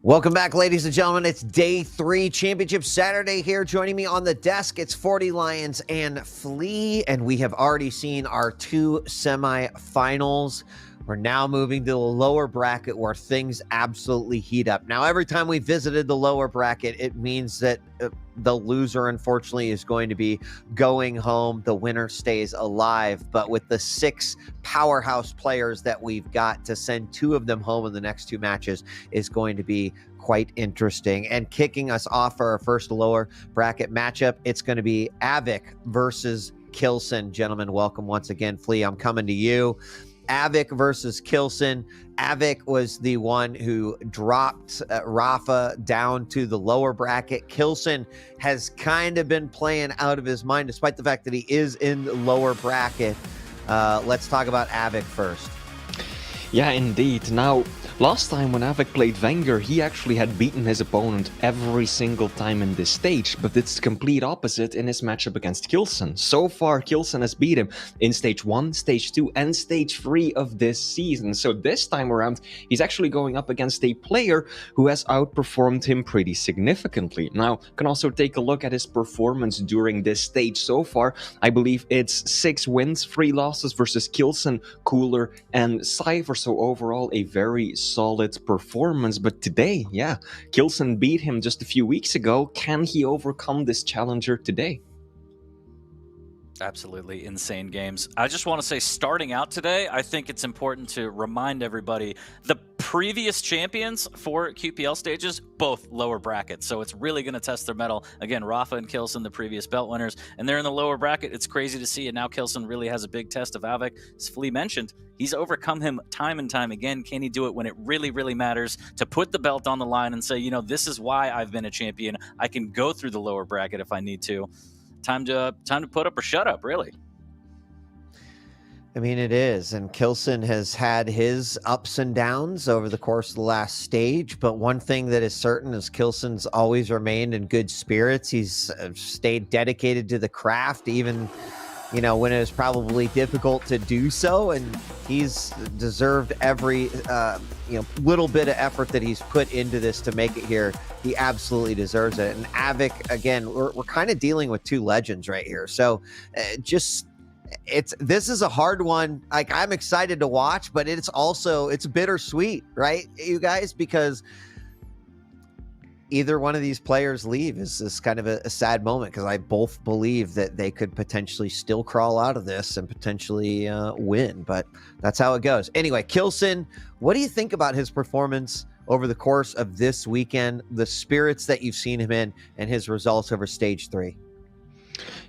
Welcome back, ladies and gentlemen. It's day 3, Championship Saturday here. Joining me on the desk, it's 40 Lions and Flea, and we have already seen our 2 semifinals. We're now moving to the lower bracket where things absolutely heat up. Now, every time we visited the lower bracket, it means that the loser, unfortunately, is going to be going home. The winner stays alive. But with the 6 powerhouse players that we've got, to send 2 of them home in the next 2 matches is going to be quite interesting. And kicking us off for our first lower bracket matchup, it's going to be Av3k versus k1llsen. Gentlemen, welcome once again. Flea, I'm coming to you. Av3k versus k1llsen. Av3k was the one who dropped Rafa down to the lower bracket. k1llsen has kind of been playing out of his mind, despite the fact that he is in the lower bracket. Let's talk about Av3k first. Yeah, indeed. Now, last time when Av3k played Wenger, he actually had beaten his opponent every single time in this stage, but it's the complete opposite in his matchup against k1llsen. So far, k1llsen has beat him in stage 1, stage 2, and stage 3 of this season. So this time around, he's actually going up against a player who has outperformed him pretty significantly. Now, you can also take a look at his performance during this stage so far. I believe it's 6 wins, 3 losses versus k1llsen, k1llsen, and Cypher. So overall, a very solid performance. But today, yeah, k1llsen beat him just a few weeks ago. Can he overcome this challenger today? Absolutely insane games. I just want to say, starting out today, I think it's important to remind everybody the previous champions for QPL stages, both lower brackets. So it's really going to test their mettle. Again, Rafa and k1llsen, the previous belt winners, and they're in the lower bracket. It's crazy to see. And now k1llsen really has a big test of Av3k. As Flea mentioned, he's overcome him time and time again. Can he do it when it really, really matters to put the belt on the line and say, you know, this is why I've been a champion. I can go through the lower bracket if I need to. Time to put up or shut up, really. I mean, it is. And k1llsen has had his ups and downs over the course of the last stage. But one thing that is certain is k1llsen's always remained in good spirits. He's stayed dedicated to the craft, even, you know, when it was probably difficult to do so. And he's deserved every, little bit of effort that he's put into this to make it here. He absolutely deserves it. And Av3k, again, we're kind of dealing with 2 legends right here. So this is a hard one. Like, I'm excited to watch, but it's bittersweet, right, you guys? Because either one of these players leave is kind of a sad moment, because I both believe that they could potentially still crawl out of this and potentially win, but that's how it goes. Anyway, k1llsen, what do you think about his performance over the course of this weekend, the spirits that you've seen him in, and his results over stage 3?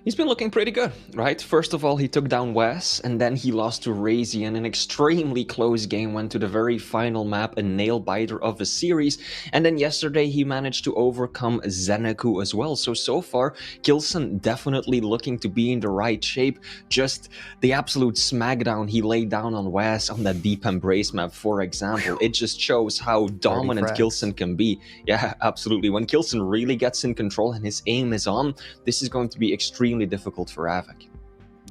He's been looking pretty good, right? First of all, he took down Wes, and then he lost to Razy in an extremely close game, went to the very final map, a nail-biter of a series, and then yesterday he managed to overcome Zeneku as well. So far, k1llsen definitely looking to be in the right shape. Just the absolute smackdown he laid down on Wes on that Deep Embrace map, for example, it just shows how dominant k1llsen can be. Yeah, absolutely. When k1llsen really gets in control and his aim is on, this is going to be extremely difficult for Av3k.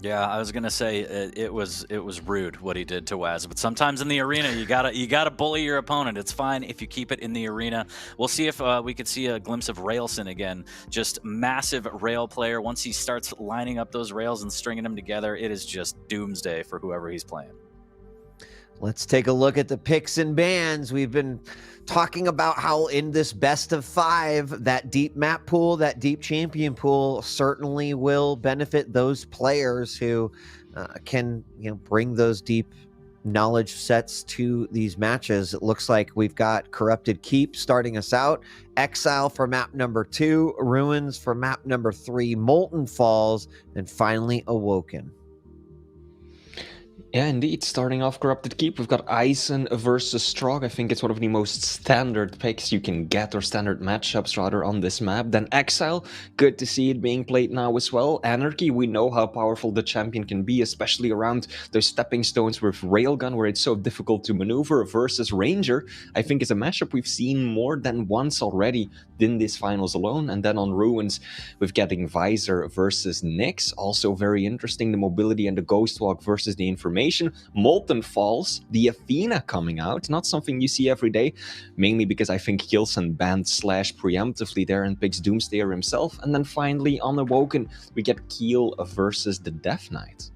Yeah, I was gonna say it was rude what he did to Waz, but sometimes in the arena you gotta bully your opponent. It's fine if you keep it in the arena. We'll see if we could see a glimpse of k1llsen again. Just massive rail player. Once he starts lining up those rails and stringing them together, it is just doomsday for whoever he's playing. Let's take a look at the picks and bans. We've been talking about how in this best of 5, that deep map pool, that deep champion pool certainly will benefit those players who can, bring those deep knowledge sets to these matches. It looks like we've got Corrupted Keep starting us out, Exile for map number 2, Ruins for map number 3, Molten Falls, and finally Awoken. Yeah, indeed. Starting off Corrupted Keep, we've got k1llsen versus Strog. I think it's one of the most standard picks you can get, or standard matchups rather, on this map. Then Exile, good to see it being played now as well. Anarchy, we know how powerful the champion can be, especially around those stepping stones with Railgun, where it's so difficult to maneuver, versus Ranger. I think it's a matchup we've seen more than once already in this finals alone. And then on Ruins, we're getting Visor versus Nyx. Also very interesting, the mobility and the Ghost Walk versus the information animation. Molten Falls, the Athena coming out, not something you see every day, mainly because I think k1llsen banned Slash preemptively there and picks Doomsayer himself. And then finally, on Awoken, we get Keel versus the Death Knight.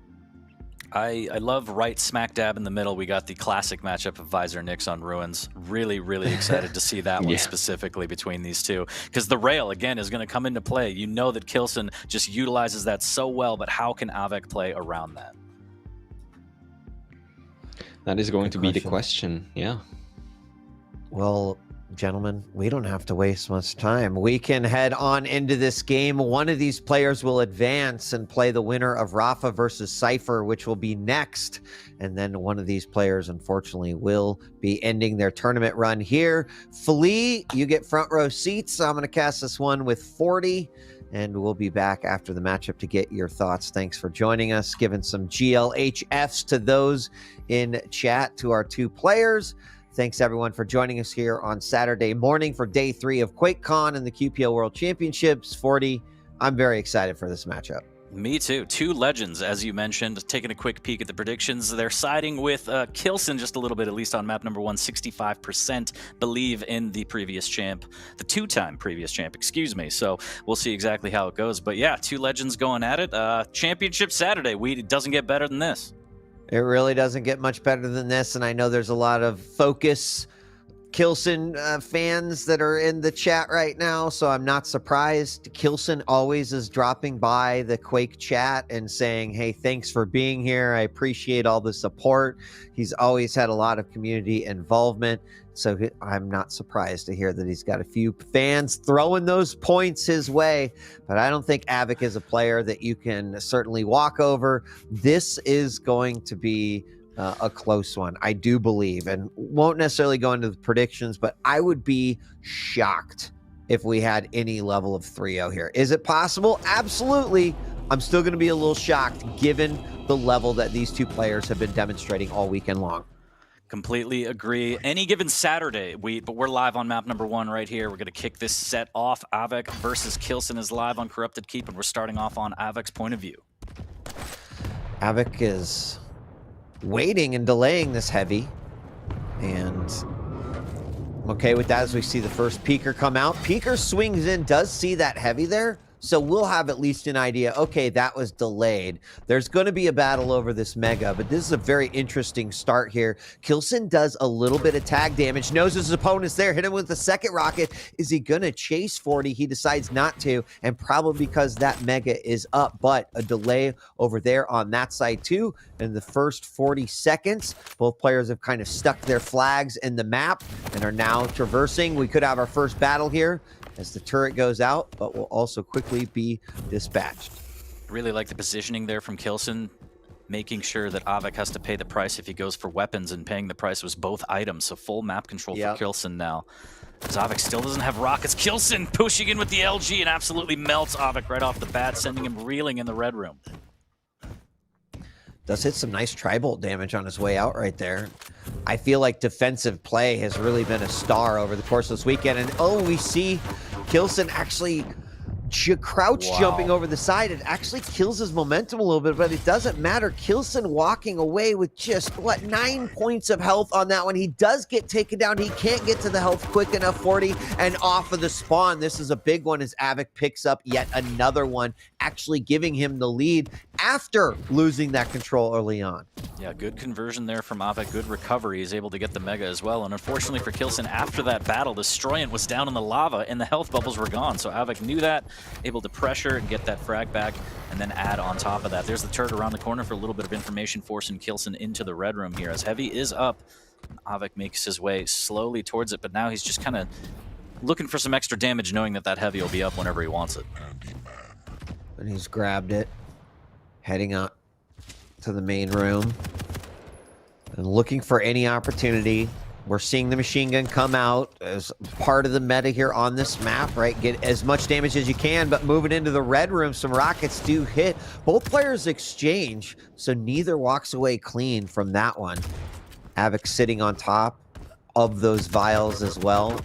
I love right smack dab in the middle. We got the classic matchup of Visor Nyx on Ruins. Really, really excited to see that one specifically between these two. Because the rail, again, is going to come into play. You know that k1llsen just utilizes that so well, but how can Av3k play around that? That is going to be the question, yeah. Well, gentlemen, we don't have to waste much time. We can head on into this game. One of these players will advance and play the winner of Rafa versus Cypher, which will be next. And then one of these players, unfortunately, will be ending their tournament run here. Flea, you get front row seats. I'm going to cast this one with 40. And we'll be back after the matchup to get your thoughts. Thanks for joining us, giving some GLHFs to those in chat, to our two players. Thanks, everyone, for joining us here on Saturday morning for day 3 of QuakeCon and the QPL World Championships. 40, I'm very excited for this matchup. Me too. Two legends, as you mentioned. Taking a quick peek at the predictions, they're siding with k1llsen just a little bit, at least on map number 1, 65% believe in the previous champ, the 2-time previous champ, excuse me. So we'll see exactly how it goes. But yeah, two legends going at it. Championship Saturday. It doesn't get better than this. It really doesn't get much better than this, and I know there's a lot of Focus k1llsen fans that are in the chat right now, so I'm not surprised. k1llsen always is dropping by the Quake chat and saying, hey, thanks for being here. I appreciate all the support. He's always had a lot of community involvement, so I'm not surprised to hear that he's got a few fans throwing those points his way, but I don't think Av3k is a player that you can certainly walk over. This is going to be a close one, I do believe, and won't necessarily go into the predictions, but I would be shocked if we had any level of 3-0 here. Is it possible? Absolutely. I'm still going to be a little shocked given the level that these two players have been demonstrating all weekend long. Completely agree. Any given Saturday, but we're live on map number 1 right here. We're going to kick this set off. Av3k versus k1llsen is live on Corrupted Keep, and we're starting off on Av3k's point of view. Av3k is waiting and delaying this heavy, and I'm okay with that as we see the first peeker come out. Peeker swings in, does see that heavy there, so we'll have at least an idea, okay, that was delayed. There's going to be a battle over this mega, but this is a very interesting start here. k1llsen does a little bit of tag damage, knows his opponent's there, hit him with the second rocket. Is he going to chase 40? He decides not to, and probably because that mega is up, but a delay over there on that side too. In the first 40 seconds, both players have kind of stuck their flags in the map and are now traversing. We could have our first battle here as the turret goes out, but will also quickly be dispatched. Really like the positioning there from k1llsen, making sure that Av3k has to pay the price if he goes for weapons, and paying the price was both items, so full map control for k1llsen now. As Av3k still doesn't have rockets. k1llsen pushing in with the LG and absolutely melts Av3k right off the bat, sending him reeling in the red room. Does hit some nice tri-bolt damage on his way out right there. I feel like defensive play has really been a star over the course of this weekend. And oh, we see k1llsen actually crouch jumping over the side. It actually kills his momentum a little bit, but it doesn't matter. k1llsen walking away with just, what, 9 points of health on that one. He does get taken down. He can't get to the health quick enough, 40, and off of the spawn. This is a big one as Av3k picks up yet another one, actually giving him the lead after losing that control early on. Yeah, good conversion there from Av3k. Good recovery. He's able to get the mega as well. And unfortunately for k1llsen, after that battle, Destroyant was down in the lava and the health bubbles were gone. So Av3k knew that, able to pressure and get that frag back, and then add on top of that. There's the turret around the corner for a little bit of information, forcing k1llsen into the red room here. As Heavy is up, Av3k makes his way slowly towards it, but now he's just kind of looking for some extra damage, knowing that that Heavy will be up whenever he wants it. And he's grabbed it, heading up to the main room and looking for any opportunity. We're seeing the machine gun come out as part of the meta here on this map, right? Get as much damage as you can, but moving into the red room, some rockets do hit. Both players exchange, so neither walks away clean from that one. Av3k sitting on top of those vials as well.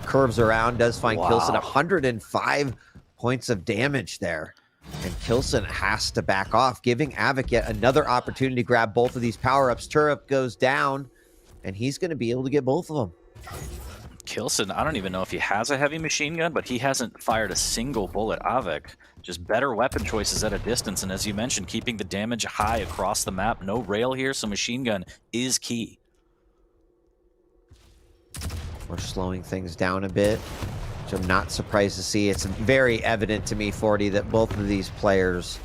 Curves around, does find k1llsen 105 points of damage there. And k1llsen has to back off, giving Av3k yet another opportunity to grab both of these power-ups. Turret goes down, and he's going to be able to get both of them. k1llsen, I don't even know if he has a heavy machine gun, but he hasn't fired a single bullet. Av3k, just better weapon choices at a distance, and as you mentioned, keeping the damage high across the map. No rail here, so machine gun is key. We're slowing things down a bit, which I'm not surprised to see. It's very evident to me, 40, that both of these players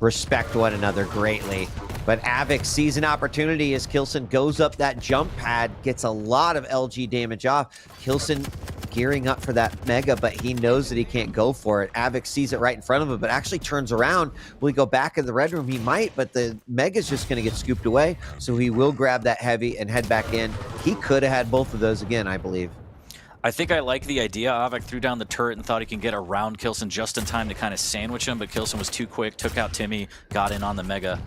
respect one another greatly. But Av3k sees an opportunity as k1llsen goes up that jump pad, gets a lot of LG damage off. k1llsen gearing up for that mega, but he knows that he can't go for it. Av3k sees it right in front of him, but actually turns around. Will he go back in the red room? He might, but the mega's just going to get scooped away, so he will grab that heavy and head back in. He could have had both of those again, I believe. I think I like the idea. Av3k threw down the turret and thought he can get around k1llsen just in time to kind of sandwich him, but k1llsen was too quick, took out Timmy, got in on the mega.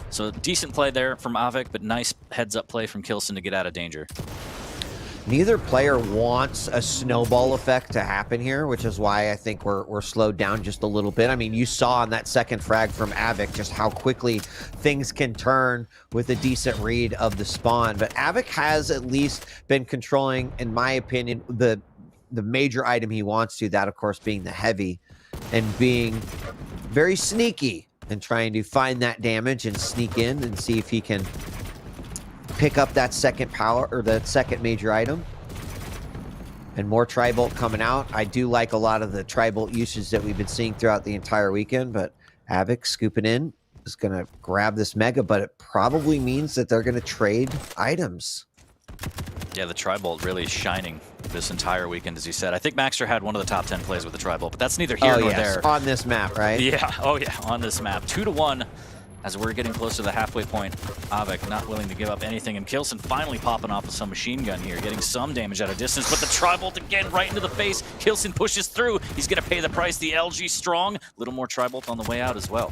So decent play there from Av3k, but nice heads-up play from k1llsen to get out of danger. Neither player wants a snowball effect to happen here, which is why I think we're slowed down just a little bit. I mean, you saw on that second frag from Av3k just how quickly things can turn with a decent read of the spawn. But Av3k has at least been controlling, in my opinion, the major item he wants to, that of course being the heavy, and being very sneaky and trying to find that damage and sneak in and see if he can pick up that second power or that second major item. And more Tri-Bolt coming out. I do like a lot of the Tri-Bolt usage that we've been seeing throughout the entire weekend, but Av3k scooping in is going to grab this mega, but it probably means that they're going to trade items. Yeah, the Tri-Bolt really shining this entire weekend, as you said. I think Maxter had one of the top 10 plays with the Tri-Bolt, but that's neither here nor there. On this map, right? Yeah, oh yeah, on this map. 2-1. As we're getting close to the halfway point, Av3k not willing to give up anything, and k1llsen finally popping off with some machine gun here, getting some damage at a distance, but the Tri-Bolt again right into the face. k1llsen pushes through. He's going to pay the price. The LG strong. A little more Tri-Bolt on the way out as well.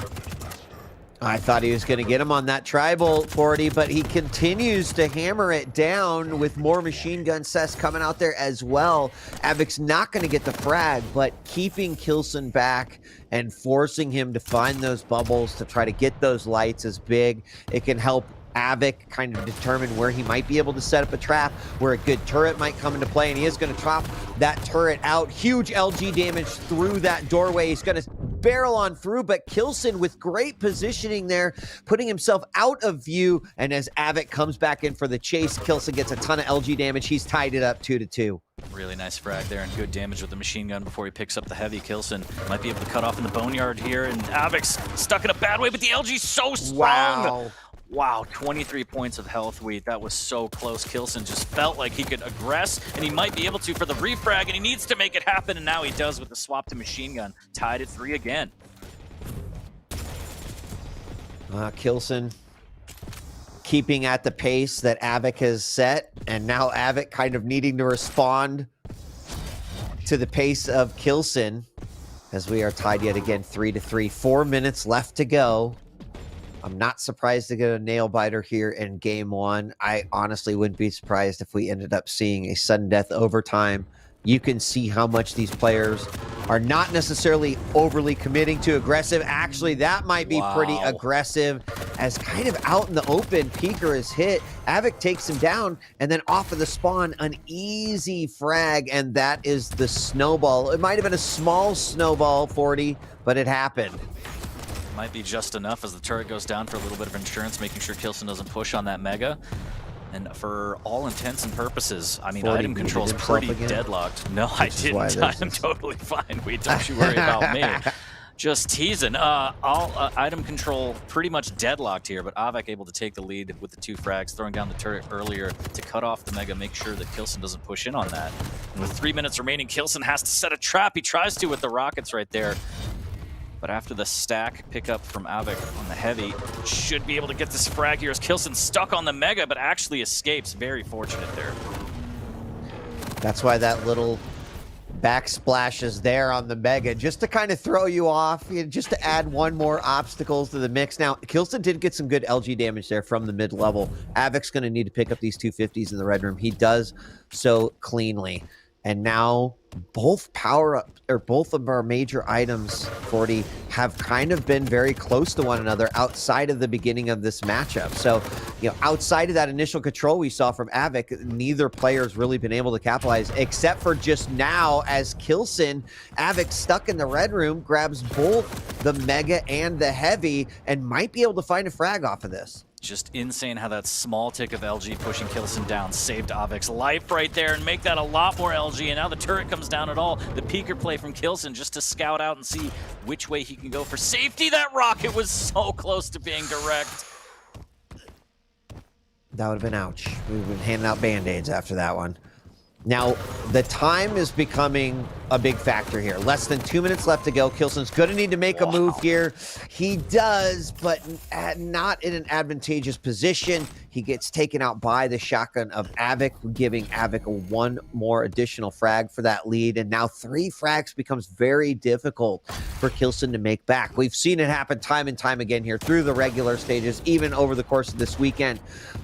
I thought he was going to get him on that Tri-Bolt, 40, but he continues to hammer it down with more machine gun cess coming out there as well. Av3k's not going to get the frag, but keeping k1llsen back and forcing him to find those bubbles to try to get those lights is big. It can help Av3k kind of determine where he might be able to set up a trap, where a good turret might come into play, and he is going to chop that turret out. Huge LG damage through that doorway. He's going to barrel on through, but k1llsen with great positioning there, putting himself out of view, and as Av3k comes back in for the chase, k1llsen gets a ton of LG damage. He's tied it up 2-2. Really nice frag there and good damage with the machine gun before he picks up the heavy. k1llsen might be able to cut off in the boneyard here, and Av3k's stuck in a bad way, but the LG's so strong. Wow, 23 points of health, Wheat. That was so close. k1llsen just felt like he could aggress, and he might be able to for the refrag, and he needs to make it happen, and now he does with the swap to machine gun. Tied at 3 again. k1llsen keeping at the pace that Av3k has set, and now Av3k kind of needing to respond to the pace of k1llsen as we are tied yet again 3-3. 4 minutes left to go. I'm not surprised to get a nail biter here in game one. I honestly wouldn't be surprised if we ended up seeing a sudden death overtime. You can see how much these players are not necessarily overly committing to aggressive. Actually, that might be pretty aggressive, as kind of out in the open, Peeker is hit. Av3k takes him down, and then off of the spawn, an easy frag, and that is the snowball. It might have been a small snowball, 40, but it happened. Might be just enough as the turret goes down for a little bit of insurance, making sure k1llsen doesn't push on that mega. And for all intents and purposes, I mean, item control's pretty deadlocked. No, I didn't. I'm totally fine. Don't you worry about me. Just teasing. Item control pretty much deadlocked here, but Av3k able to take the lead with the 2 frags, throwing down the turret earlier to cut off the mega, make sure that k1llsen doesn't push in on that. And with 3 minutes remaining, k1llsen has to set a trap. He tries to with the rockets right there. But after the stack pickup from Av3k on the heavy, should be able to get this frag here as k1llsen stuck on the mega, but actually escapes. Very fortunate there. That's why that little backsplash is there on the mega, just to kind of throw you off, just to add one more obstacles to the mix. Now, k1llsen did get some good LG damage there from the mid-level. Av3k's going to need to pick up these 250s in the red room. He does so cleanly. And now both power-up, or both of our major items, 40, have kind of been very close to one another outside of the beginning of this matchup. So, outside of that initial control we saw from Av3k, neither player's really been able to capitalize, except for just now as k1llsen, Av3k stuck in the red room, grabs both the Mega and the Heavy, and might be able to find a frag off of this. Just insane how that small tick of LG pushing k1llsen down saved Av3k's life right there and make that a lot more LG. And now the turret comes down at all. The peeker play from k1llsen just to scout out and see which way he can go for safety. That rocket was so close to being direct. That would have been ouch. We've been handing out band-aids after that one. Now, the time is becoming a big factor here. Less than 2 minutes left to go. k1llsen's going to need to make a move here. He does, but not in an advantageous position. He gets taken out by the shotgun of Av3k, giving Av3k one more additional frag for that lead. And now 3 frags becomes very difficult for k1llsen to make back. We've seen it happen time and time again here through the regular stages, even over the course of this weekend.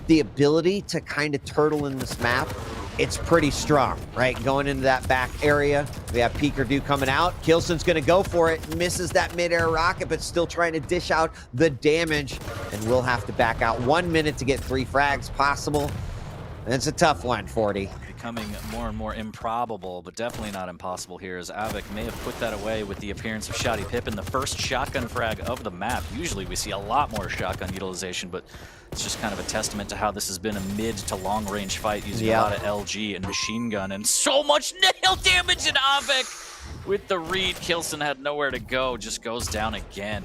The ability to kind of turtle in this map, it's pretty strong, right? Going into that back area, we have Peeker coming out. k1llsen's gonna go for it, misses that mid-air rocket, but still trying to dish out the damage, and we'll have to back out. 1 minute to get 3 frags possible. It's a tough one, 40. Becoming more and more improbable, but definitely not impossible here, as Av3k may have put that away with the appearance of Shoddy Pippin, the first shotgun frag of the map. Usually we see a lot more shotgun utilization, but it's just kind of a testament to how this has been a mid to long range fight using a lot of LG and machine gun and so much nail damage in Av3k. With the read, k1llsen had nowhere to go, just goes down again.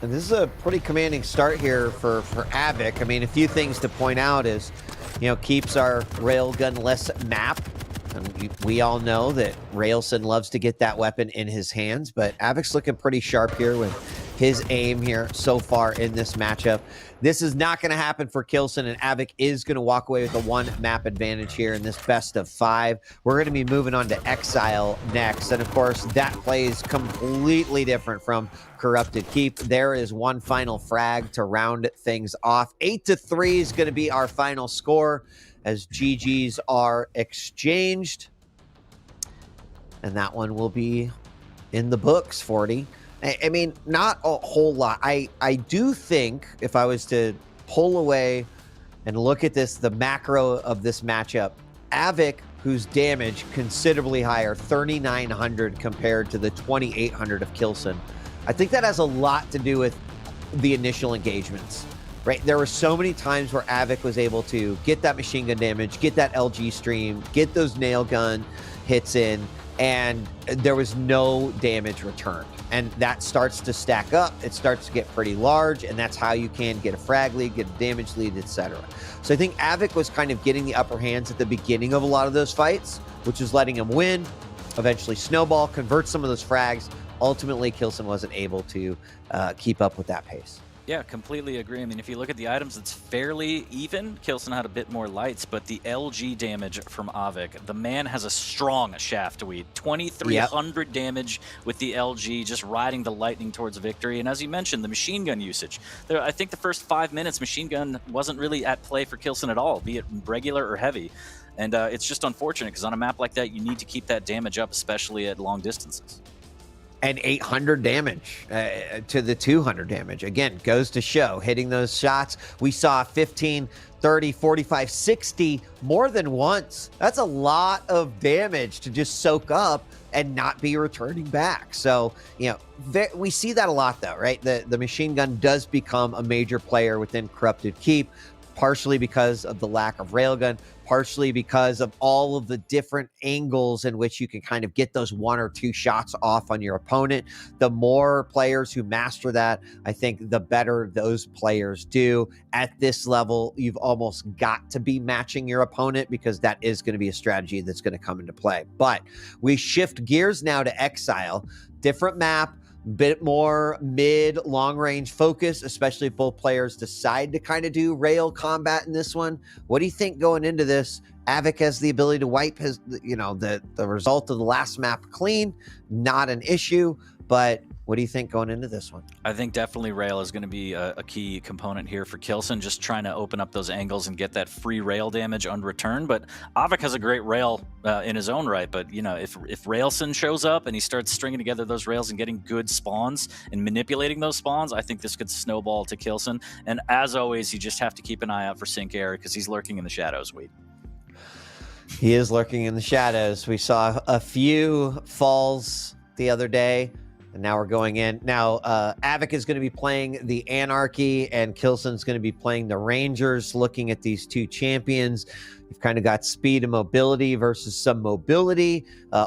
And this is a pretty commanding start here for Av3k. I mean, a few things to point out is, keeps our railgun-less map. And we all know that k1llsen loves to get that weapon in his hands, but Av3k's looking pretty sharp here with his aim here so far in this matchup. This is not going to happen for k1llsen, and Av3k is going to walk away with a 1 map advantage here in this best of 5. We're going to be moving on to Exile next, and of course, that plays completely different from Corrupted Keep. There is one final frag to round things off. 8-3 is going to be our final score as GGs are exchanged, and that one will be in the books, 40. I mean, not a whole lot. I do think if I was to pull away and look at this, the macro of this matchup, Av3k, whose damage considerably higher, 3,900 compared to the 2,800 of k1llsen. I think that has a lot to do with the initial engagements, right? There were so many times where Av3k was able to get that machine gun damage, get that LG stream, get those nail gun hits in, and there was no damage returned. And that starts to stack up. It starts to get pretty large, and that's how you can get a frag lead, get a damage lead, etc. So I think Av3k was kind of getting the upper hands at the beginning of a lot of those fights, which was letting him win, eventually snowball, convert some of those frags. Ultimately, k1llsen wasn't able to keep up with that pace. Yeah, completely agree. I mean, if you look at the items, it's fairly even. k1llsen had a bit more lights, but the LG damage from Av3k, the man has a strong shaft weed. 2,300 damage with the LG, just riding the lightning towards victory. And as you mentioned, the machine gun usage. I think the first 5 minutes, machine gun wasn't really at play for k1llsen at all, be it regular or heavy. And it's just unfortunate, because on a map like that, you need to keep that damage up, especially at long distances. And 800 damage to the 200 damage. Again, goes to show, hitting those shots. We saw 15, 30, 45, 60 more than once. That's a lot of damage to just soak up and not be returning back. So, we see that a lot though, right? The machine gun does become a major player within Corrupted Keep, partially because of the lack of railgun, partially because of all of the different angles in which you can kind of get those 1 or 2 shots off on your opponent. The more players who master that, I think the better those players do. At this level, you've almost got to be matching your opponent, because that is going to be a strategy that's going to come into play. But we shift gears now to Exile. Different map, bit more mid long range focus, especially if both players decide to kind of do rail combat in this one. What do you think going into this? Av3k has the ability to wipe his, the result of the last map clean, not an issue, but What do you think going into this one? I think definitely rail is going to be a key component here for k1llsen, just trying to open up those angles and get that free rail damage on return. But Av3k has a great rail in his own right, but you know, if k1llsen shows up and he starts stringing together those rails and getting good spawns and manipulating those spawns, I think this could snowball to k1llsen. And as always, you just have to keep an eye out for Sync Air because he's lurking in the shadows, Weed. He is lurking in the shadows. We saw a few falls the other day, and now we're going in. Now, Av3k is going to be playing the Anarchy, and k1llsen's going to be playing the Rangers, looking at these two champions. You've kind of got speed and mobility versus some mobility.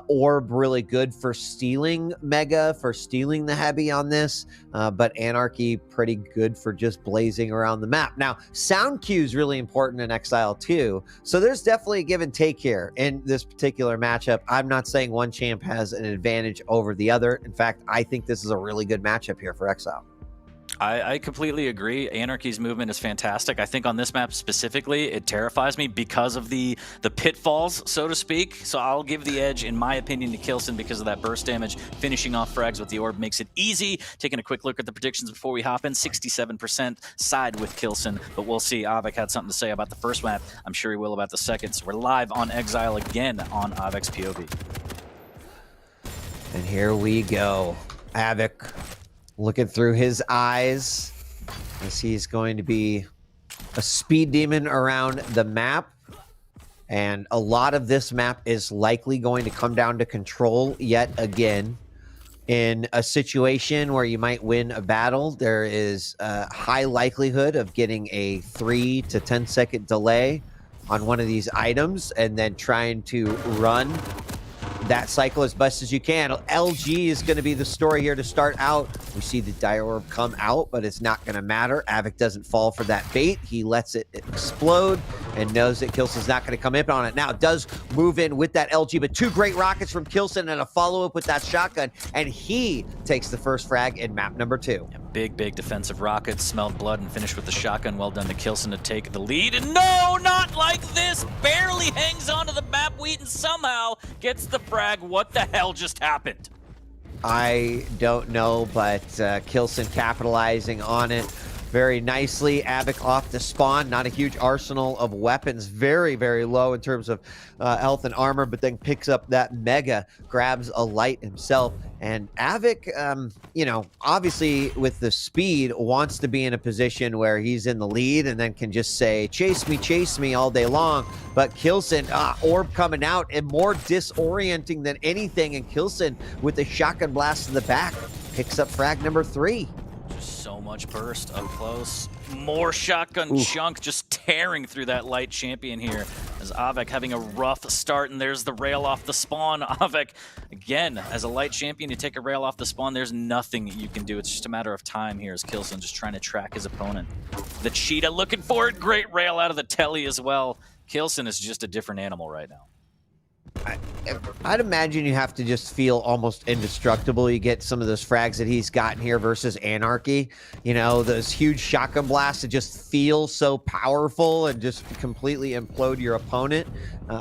Orb really good for stealing Mega, for stealing the heavy on this, but Anarchy pretty good for just blazing around the map. Now, sound cue is really important in Exile too, so there's definitely a give and take here in this particular matchup. I'm not saying one champ has an advantage over the other. In fact, I think this is a really good matchup here for Exile. I completely agree. Anarchy's movement is fantastic. I think on this map specifically, it terrifies me because of the pitfalls, so to speak. So I'll give the edge, in my opinion, to k1llsen because of that burst damage. Finishing off frags with the orb makes it easy. Taking a quick look at the predictions before we hop in, 67% side with k1llsen, but we'll see. Av3k had something to say about the first map. I'm sure he will about the second. So we're live on Exile again on Av3k's POV. And here we go. Av3k looking through his eyes as he's going to be a speed demon around the map. And a lot of this map is likely going to come down to control yet again. In a situation where you might win a battle, there is a high likelihood of getting a 3 to 10 second delay on one of these items and then trying to run that cycle as best as you can. LG is going to be the story here to start out. We see the Dire Orb come out, but it's not going to matter. Av3k doesn't fall for that bait. He lets it explode and knows that k1llsen's not going to come in on it. Now, it does move in with that LG, but two great rockets from k1llsen and a follow-up with that shotgun, and he takes the first frag in map number 2. Yeah, big defensive rockets, smelled blood, and finished with the shotgun. Well done to k1llsen to take the lead. And no, not like this! Barely hangs onto the map, Wheaton somehow gets the frag. What the hell just happened? I don't know, but k1llsen capitalizing on it very nicely. Av3k off the spawn, not a huge arsenal of weapons, very low in terms of health and armor, but then picks up that Mega, grabs a light himself. And Av3k, you know, obviously with the speed, wants to be in a position where he's in the lead and then can just say, chase me all day long. But k1llsen, orb coming out and more disorienting than anything. And k1llsen with the shotgun blast in the back picks up frag number 3. So much burst up close. More shotgun chunk just tearing through that light champion here. As Av3k having a rough start, and there's the rail off the spawn. Av3k, again, as a light champion, you take a rail off the spawn, there's nothing you can do. It's just a matter of time here as k1llsen just trying to track his opponent. The cheetah looking for it. Great rail out of the telly as well. k1llsen is just a different animal right now. I'd imagine you have to just feel almost indestructible. You get some of those frags that he's gotten here versus Anarchy. You know, those huge shotgun blasts that just feel so powerful and just completely implode your opponent.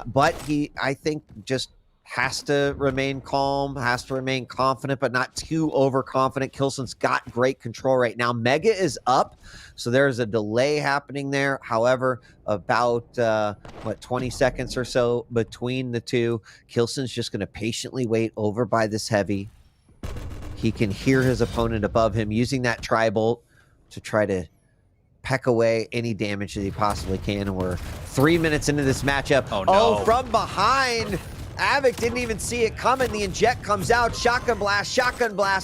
But he, I think, just has to remain calm, has to remain confident, but not too overconfident. k1llsen's got great control right now. Mega is up, so there's a delay happening there. However, about 20 seconds or so between the two. k1llsen's just going to patiently wait over by this heavy. He can hear his opponent above him using that tri-bolt to try to peck away any damage that he possibly can. And we're 3 minutes into this matchup. Oh, no. Oh, from behind! Av3k didn't even see it coming. The inject comes out. Shotgun blast,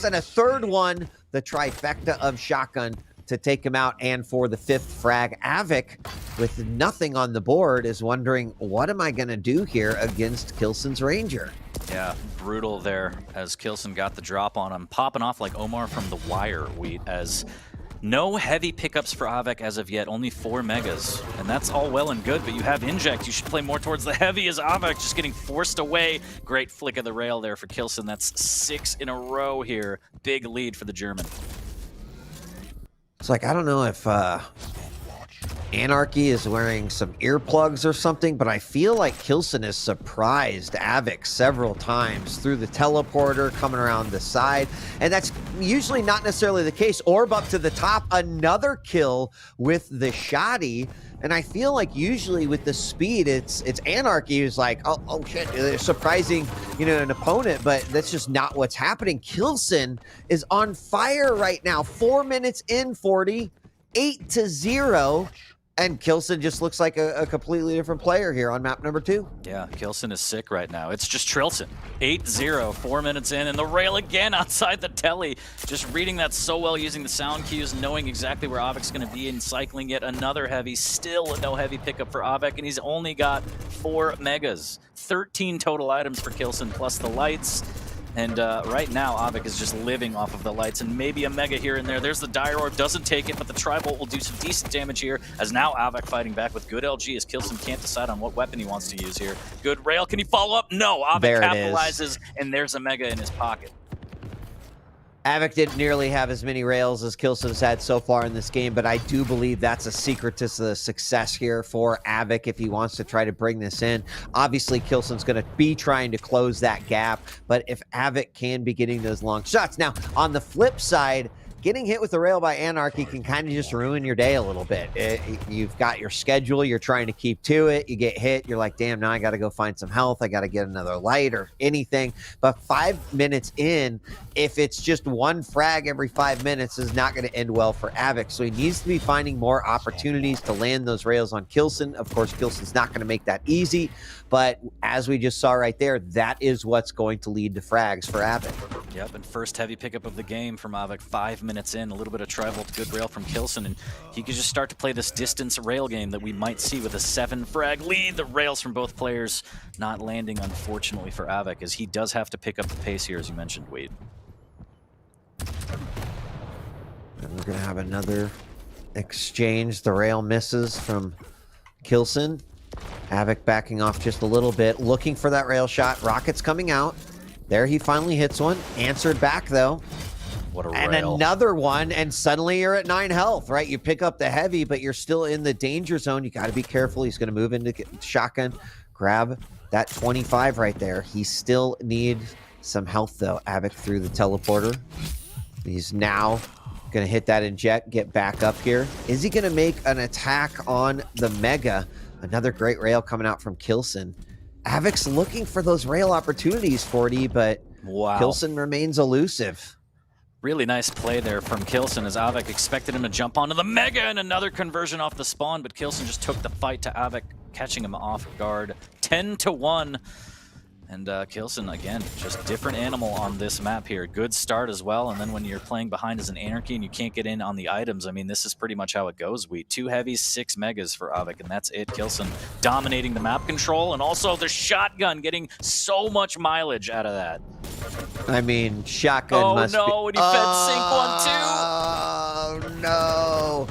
and a third one. The trifecta of shotgun to take him out, and for the 5th frag. Av3k, with nothing on the board, is wondering, what am I going to do here against k1llsen's Ranger? Yeah, brutal there as k1llsen got the drop on him. Popping off like Omar from The Wire, Wheat, as no heavy pickups for Av3k as of yet, only 4 megas. And that's all well and good, but you have inject. You should play more towards the heavy as Av3k just getting forced away. Great flick of the rail there for k1llsen. That's 6 in a row here. Big lead for the German. It's like, I don't know if Anarchy is wearing some earplugs or something, but I feel like k1llsen has surprised Av3k several times through the teleporter, coming around the side, and that's usually not necessarily the case. Orb up to the top, another kill with the shoddy, and I feel like usually with the speed, it's Anarchy who's like, oh shit, they're surprising, an opponent, but that's just not what's happening. k1llsen is on fire right now, 4 minutes in, 40, 8-0. And k1llsen just looks like a completely different player here on map number 2. Yeah, k1llsen is sick right now. It's just k1llsen. 8-0, 4 minutes in, and the rail again outside the telly. Just reading that so well, using the sound cues, knowing exactly where Av3k's going to be, and cycling yet another heavy. Still no heavy pickup for Av3k, and he's only got 4 megas. 13 total items for k1llsen, plus the lights. And right now, Av3k is just living off of the lights and maybe a mega here and there. There's the Dire Orb, doesn't take it, but the Tri-Bolt will do some decent damage here, as now Av3k fighting back with good LG, as k1llsen can't decide on what weapon he wants to use here. Good rail, can he follow up? No, Av3k capitalizes, and there's a mega in his pocket. Av3k didn't nearly have as many rails as k1llsen's had so far in this game, but I do believe that's a secret to the success here for Av3k if he wants to try to bring this in. Obviously, k1llsen's going to be trying to close that gap, but if Av3k can be getting those long shots. Now, on the flip side, getting hit with the rail by Anarchy can kind of just ruin your day a little bit. You've got your schedule, you're trying to keep to it, you get hit, you're like, damn, now I got to go find some health, I got to get another light or anything. But 5 minutes in, if it's just one frag every 5 minutes, is not going to end well for Av3k. So he needs to be finding more opportunities to land those rails on k1llsen. Of course, k1llsen's not going to make that easy, but as we just saw right there, that is what's going to lead to frags for Av3k. Yep, and first heavy pickup of the game from Av3k, 5 minutes in, a little bit of Tri-Bolt, good rail from k1llsen, and he could just start to play this distance rail game that we might see with a 7 frag lead. The rails from both players not landing, unfortunately, for Av3k, as he does have to pick up the pace here, as you mentioned, Wade. And we're going to have another exchange. The rail misses from k1llsen. Av3k backing off just a little bit, looking for that rail shot. Rocket's coming out. There he finally hits one. Answered back, though. What a and rail. Another one, and suddenly you're at 9 health, right? You pick up the heavy, but you're still in the danger zone. You got to be careful. He's going to move into shotgun, grab that 25 right there. He still needs some health, though. Av3k through the teleporter. He's now going to hit that inject, get back up here. Is he going to make an attack on the Mega? Another great rail coming out from k1llsen. Av3k's looking for those rail opportunities, 40, but wow. k1llsen remains elusive. Really nice play there from k1llsen, as Av3k expected him to jump onto the Mega, and another conversion off the spawn, but k1llsen just took the fight to Av3k, catching him off guard. 10-1. And k1llsen, again, just different animal on this map here. Good start as well, and then when you're playing behind as an Anarchy and you can't get in on the items, I mean, this is pretty much how it goes. 2 heavies, 6 megas for Av3k, and that's it. k1llsen dominating the map control, and also the shotgun, getting so much mileage out of that. I mean, shotgun must be... Oh, no, and he fed sync 1, too! Oh, no!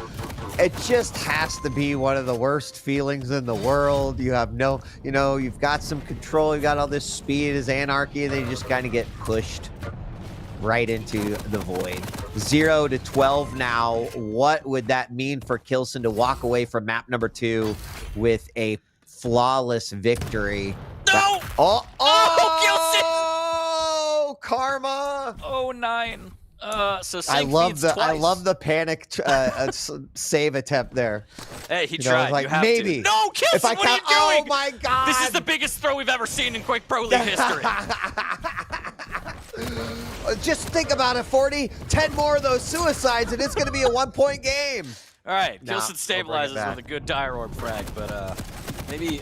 It just has to be one of the worst feelings in the world. You have no, you've got some control, you've got all this speed as Anarchy, and then you just kind of get pushed right into the void. 0-12 now. What would that mean for k1llsen to walk away from map number 2 with a flawless victory? No! Oh, k1llsen! Karma! 0-9. So I love the panic save attempt there. Hey, he tried. Like, you have maybe. To. No, k1llsen, what are you doing? Oh my god! This is the biggest throw we've ever seen in Quake Pro League history. Just think about it, 40. 10 more of those suicides, and it's going to be a 1-point game. All right, Nah, k1llsen stabilizes with a good Dire Orb frag, but maybe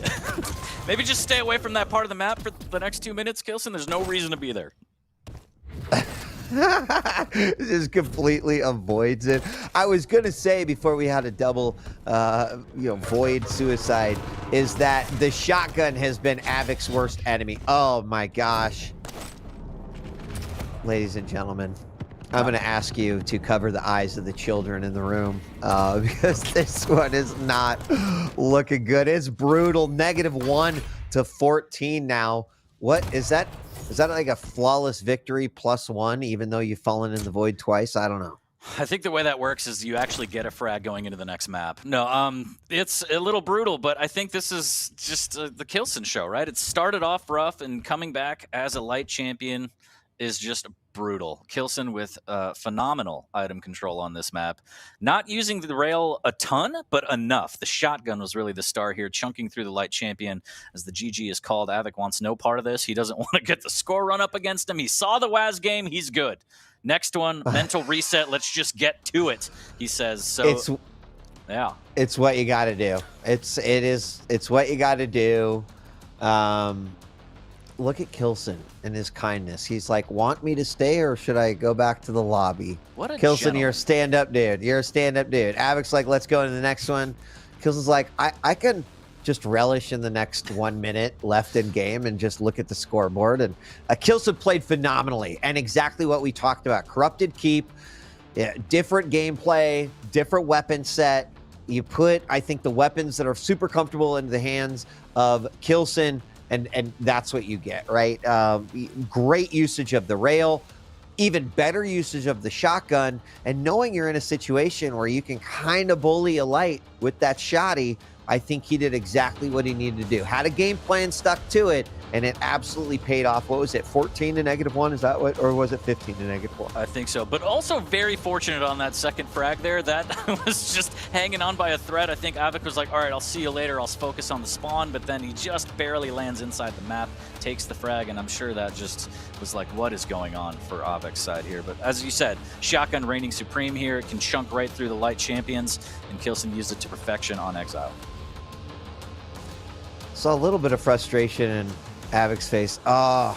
maybe just stay away from that part of the map for the next 2 minutes, k1llsen. There's no reason to be there. Just completely avoids it. I was gonna say before we had a double void suicide is that the shotgun has been Av3k's worst enemy. Oh my gosh. Ladies and gentlemen, I'm gonna ask you to cover the eyes of the children in the room because this one is not looking good. It's brutal. -1 to 14 now. What is that? Is that like a flawless victory +1, even though you've fallen in the void twice? I don't know. I think the way that works is you actually get a frag going into the next map. No, it's a little brutal, but I think this is just the k1llsen show, right? It started off rough, and coming back as a light champion is just brutal. k1llsen with phenomenal item control on this map. Not using the rail a ton, but enough. The shotgun was really the star here, chunking through the light champion as the GG is called. Av3k wants no part of this. He doesn't want to get the score run up against him. He saw the WAS game. He's good. Next one, mental reset. Let's just get to it, he says. So yeah, it's what you got to do. It's what you got to do. Look at k1llsen and his kindness. He's like, want me to stay or should I go back to the lobby? What a k1llsen, gentleman. you're a stand-up dude. You're a stand-up dude. Av3k's like, let's go to the next one. k1llsen's like, I can just relish in the next 1 minute left in game and just look at the scoreboard. And k1llsen played phenomenally, and exactly what we talked about. Corrupted keep, different gameplay, different weapon set. You put, I think, the weapons that are super comfortable into the hands of k1llsen, and that's what you get, right? Great usage of the rail, even better usage of the shotgun, and knowing you're in a situation where you can kind of bully a light with that shotty. I think he did exactly what he needed to do. Had a game plan, stuck to it, and it absolutely paid off. What was it, 14 to -1? Is that what, or was it 15 to -4? I think so, but also very fortunate on that second frag there. That was just hanging on by a thread. I think Av3k was like, all right, I'll see you later. I'll focus on the spawn, but then he just barely lands inside the map, takes the frag, and I'm sure that just was like, what is going on for Av3k's side here? But as you said, shotgun reigning supreme here. It can chunk right through the light champions, and k1llsen used it to perfection on Exile. Saw a little bit of frustration in Av3k's face. Oh,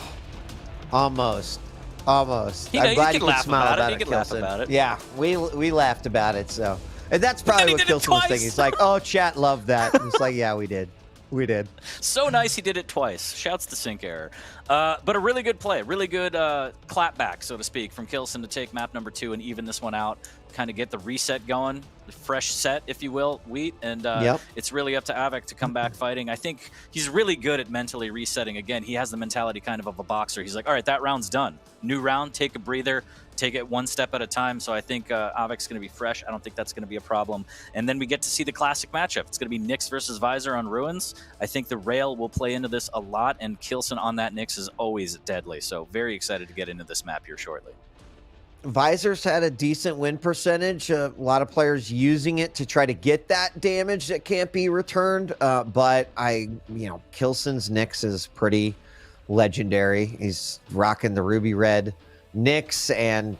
almost. You know, I'm glad you you could could laugh smile about it. about You it, could laugh k1llsen. about it. Yeah, we laughed about it. So, and that's But then probably he what did it k1llsen was thinking. twice. He's like, oh, chat loved that. And it's like, yeah, we did. We did. So nice he did it twice. Shouts to Sync Error. But a really good play. Really good clapback, so to speak, from k1llsen to take map number 2 and even this one out. Kind of get the reset going. Fresh set, if you will, Wheat. And it's really up to Av3k to come back fighting. I think he's really good at mentally resetting. Again, he has the mentality kind of a boxer. He's like, all right, that round's done. New round, take a breather. Take it one step at a time. So I think Av3k's going to be fresh. I don't think that's going to be a problem. And then we get to see the classic matchup. It's going to be Nyx versus Visor on Ruins. I think the rail will play into this a lot, and k1llsen on that Nyx is always deadly. So very excited to get into this map here shortly. Visor's had a decent win percentage. A lot of players using it to try to get that damage that can't be returned. But k1llsen's Nyx is pretty legendary. He's rocking the ruby red Nyx, and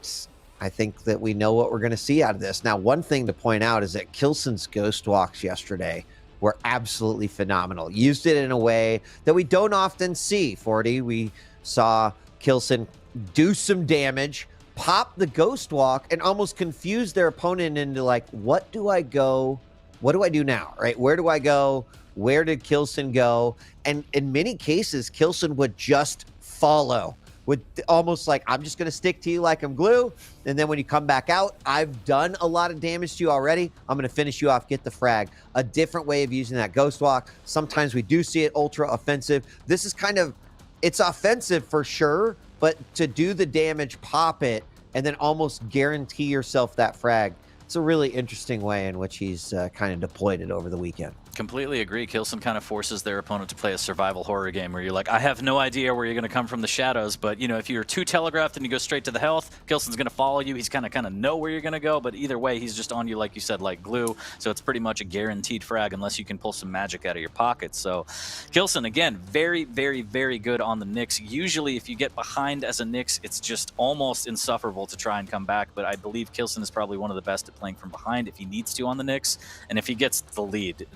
I think that we know what we're going to see out of this. Now, one thing to point out is that k1llsen's ghost walks yesterday were absolutely phenomenal. Used it in a way that we don't often see, 40. We saw k1llsen do some damage, pop the ghost walk, and almost confuse their opponent into like, what do I go? What do I do now, right? Where do I go? Where did k1llsen go? And in many cases, k1llsen would just follow. With almost like, I'm just going to stick to you like I'm glue. And then when you come back out, I've done a lot of damage to you already. I'm going to finish you off, get the frag. A different way of using that ghost walk. Sometimes we do see it ultra offensive. This is kind of, it's offensive for sure, but to do the damage, pop it, and then almost guarantee yourself that frag. It's a really interesting way in which he's kind of deployed it over the weekend. Completely agree. k1llsen kind of forces their opponent to play a survival horror game where you're like, I have no idea where you're going to come from the shadows, but you know, if you're too telegraphed and you go straight to the health, k1llsen's going to follow you. He's kind of know where you're going to go, but either way, he's just on you, like you said, like glue. So it's pretty much a guaranteed frag unless you can pull some magic out of your pocket. So k1llsen, again, very, very, very good on the Nyx. Usually, if you get behind as a Nyx, it's just almost insufferable to try and come back, but I believe k1llsen is probably one of the best at playing from behind if he needs to on the Nyx, and if he gets the lead,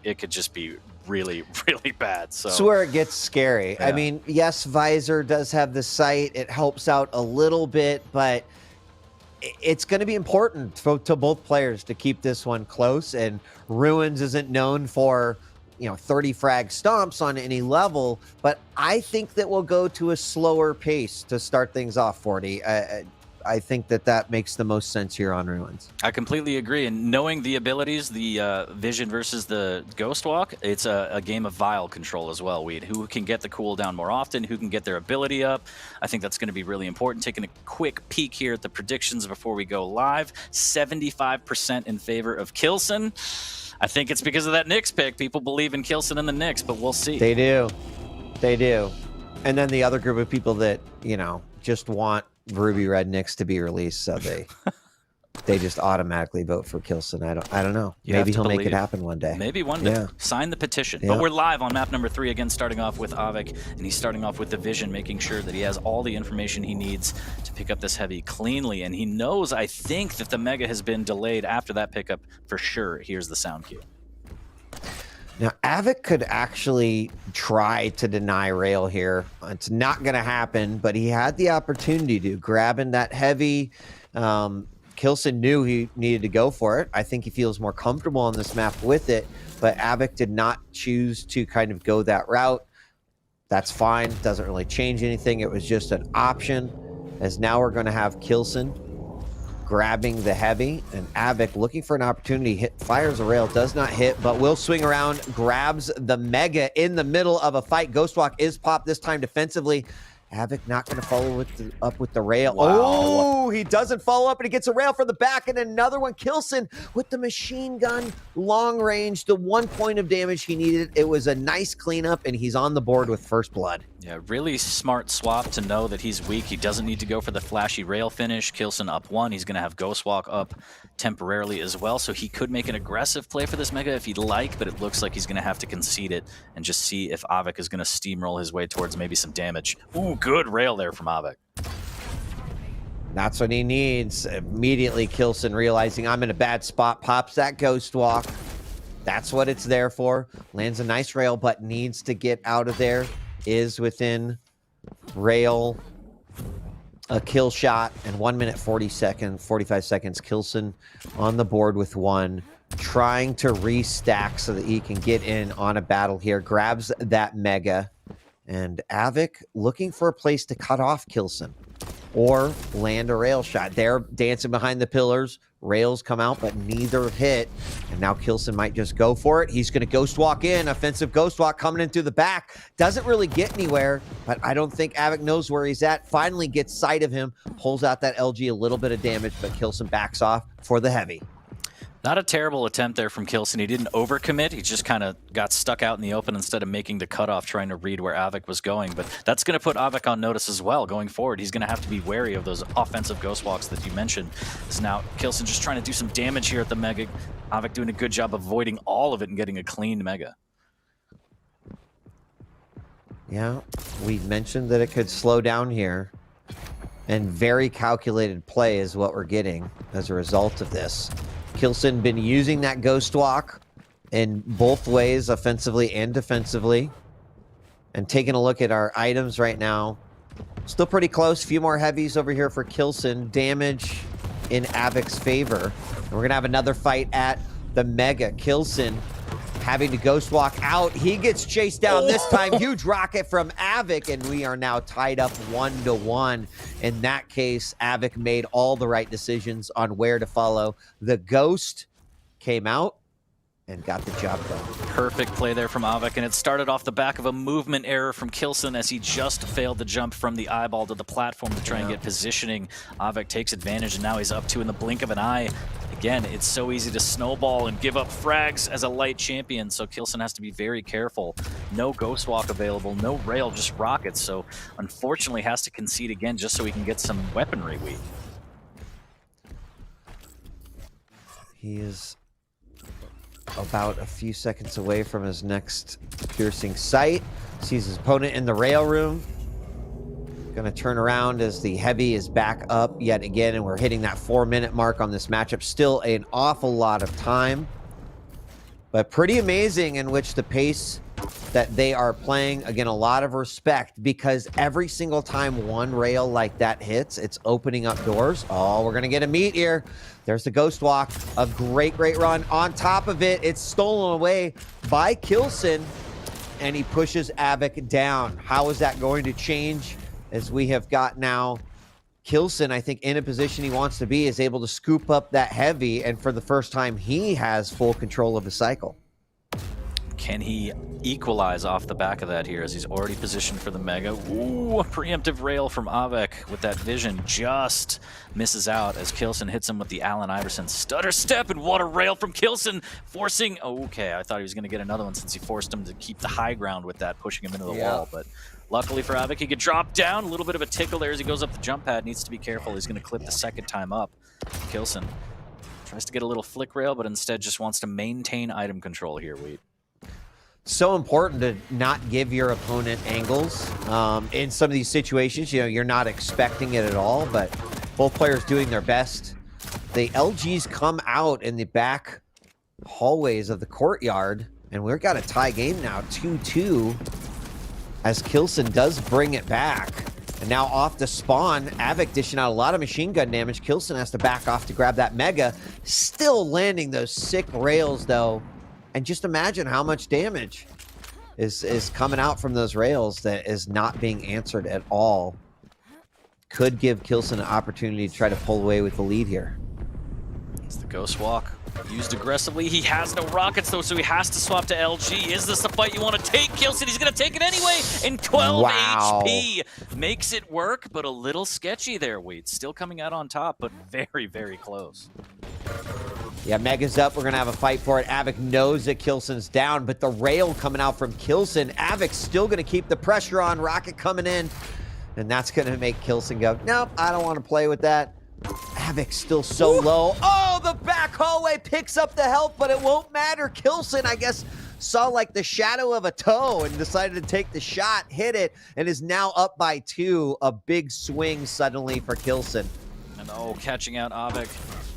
it could just be really, really bad. So it's where it gets scary. Yeah. I mean, yes, Visor does have the sight. It helps out a little bit, but it's going to be important to both players to keep this one close. And Ruins isn't known for, 30 frag stomps on any level, but I think that we'll go to a slower pace to start things off, 40. I think that makes the most sense here on Ruins. I completely agree. And knowing the abilities, the Vision versus the Ghost Walk, it's a game of Vile control as well, Weed. Who can get the cooldown more often, who can get their ability up. I think that's going to be really important. Taking a quick peek here at the predictions before we go live. 75% in favor of k1llsen. I think it's because of that Nyx pick. People believe in k1llsen and the Nyx, but we'll see. They do. They do. And then the other group of people that, you know, just want Ruby Red Nyx to be released, so they just automatically vote for k1llsen. I don't know. Maybe he'll make it happen one day. Maybe one day. Yeah. Sign the petition. Yeah. But we're live on map number 3 again, starting off with Av3k, and he's starting off with the Vision, making sure that he has all the information he needs to pick up this heavy cleanly. And he knows, I think, that the Mega has been delayed after that pickup for sure. Here's the sound cue. Now, Av3k could actually try to deny Rail here. It's not going to happen, but he had the opportunity to, grabbing that heavy. k1llsen knew he needed to go for it. I think he feels more comfortable on this map with it, but Av3k did not choose to kind of go that route. That's fine. Doesn't really change anything. It was just an option, as now we're going to have k1llsen grabbing the heavy, and Av3k looking for an opportunity. Fires a Rail, does not hit, but will swing around, grabs the Mega in the middle of a fight. Ghostwalk is popped this time defensively. Av3k not going to follow up with the Rail. Wow. Oh, he doesn't follow up, and he gets a Rail from the back, and another one. k1llsen with the machine gun, long range, the 1 point of damage he needed. It was a nice cleanup, and he's on the board with first blood. Yeah, really smart swap to know that he's weak. He doesn't need to go for the flashy Rail finish. k1llsen up 1. He's going to have Ghostwalk up temporarily as well, so he could make an aggressive play for this Mega if he'd like, but it looks like he's going to have to concede it and just see if Av3k is going to steamroll his way towards maybe some damage. Ooh, good Rail there from Av3k. That's what he needs. Immediately, k1llsen realizing I'm in a bad spot, pops that Ghostwalk. That's what it's there for. Lands a nice Rail, but needs to get out of there. Is within Rail, a kill shot, and 1 minute 45 seconds. k1llsen on the board with 1, trying to restack so that he can get in on a battle here. Grabs that Mega, and Av3k looking for a place to cut off k1llsen or land a Rail shot. They're dancing behind the pillars. Rails come out, but neither hit. And now k1llsen might just go for it. He's going to Ghost Walk in. Offensive Ghost Walk coming in through the back. Doesn't really get anywhere, but I don't think Av3k knows where he's at. Finally gets sight of him. Pulls out that LG, a little bit of damage, but k1llsen backs off for the heavy. Not a terrible attempt there from k1llsen. He didn't overcommit. He just kind of got stuck out in the open instead of making the cutoff, trying to read where Av3k was going. But that's going to put Av3k on notice as well going forward. He's going to have to be wary of those offensive Ghost Walks that you mentioned. As now k1llsen just trying to do some damage here at the Mega. Av3k doing a good job avoiding all of it and getting a clean Mega. Yeah, we mentioned that it could slow down here. And very calculated play is what we're getting as a result of this. k1llsen been using that Ghost Walk in both ways, offensively and defensively. And taking a look at our items right now, still pretty close. Few more heavies over here for k1llsen. Damage in Av3k's favor. And we're going to have another fight at the Mega. k1llsen having to Ghost Walk out. He gets chased down this time. Huge rocket from Av3k, and we are now tied up 1-1. In that case, Av3k made all the right decisions on where to follow. The Ghost came out and got the job done. Perfect play there from Av3k, and it started off the back of a movement error from k1llsen as he just failed the jump from the eyeball to the platform to try and get positioning. Av3k takes advantage, and now he's up 2 in the blink of an eye. Again, it's so easy to snowball and give up frags as a light champion, so k1llsen has to be very careful. No Ghost Walk available, no Rail, just rockets, so unfortunately has to concede again just so he can get some weaponry weak. He is about a few seconds away from his next piercing sight. Sees his opponent in the Rail room. Going to turn around as the heavy is back up yet again, and we're hitting that 4-minute mark on this matchup. Still an awful lot of time, but pretty amazing in which the pace that they are playing. Again, a lot of respect, because every single time one Rail like that hits, it's opening up doors. Oh, we're going to get a meet here. There's the Ghost Walk. A great run. On top of it, it's stolen away by k1llsen, and he pushes Av3k down. How is that going to change, as we have got now k1llsen, I think, in a position he wants to be, is able to scoop up that heavy, and for the first time, he has full control of the cycle. Can he equalize off the back of that here as he's already positioned for the Mega? Ooh, a preemptive rail from Av3k with that vision just misses out as k1llsen hits him with the Allen Iverson stutter step, and what a rail from k1llsen, forcing... Okay, I thought he was going to get another one since he forced him to keep the high ground with that, pushing him into the wall, but luckily for Av3k, he could drop down. A little bit of a tickle there as he goes up the jump pad. Needs to be careful. He's going to clip the second time up. k1llsen tries to get a little flick rail, but instead just wants to maintain item control here, Wheat. So important to not give your opponent angles. In some of these situations, you're not expecting it at all, but both players doing their best. The LGs come out in the back hallways of the courtyard, and we've got a tie game now, 2-2, as k1llsen does bring it back. And now off the spawn, Av3k dishing out a lot of machine gun damage. k1llsen has to back off to grab that Mega. Still landing those sick rails, though. And just imagine how much damage is coming out from those rails that is not being answered at all. Could give k1llsen an opportunity to try to pull away with the lead here. It's the Ghost Walk used aggressively. He has no rockets, though, so he has to swap to LG. Is this the fight you want to take, k1llsen? He's going to take it anyway, and 12 HP makes it work, but a little sketchy there, Wade. Still coming out on top, but very, very close. Yeah, Mega's up. We're going to have a fight for it. Av3k knows that k1llsen's down, but the rail coming out from k1llsen. Av3k's still going to keep the pressure on. Rocket coming in, and that's going to make k1llsen go, nope, I don't want to play with that. Av3k's still so low. Oh, the back hallway picks up the health, but it won't matter. k1llsen, I guess, saw like the shadow of a toe and decided to take the shot, hit it, and is now up by 2. A big swing suddenly for k1llsen. And oh, catching out Av3k.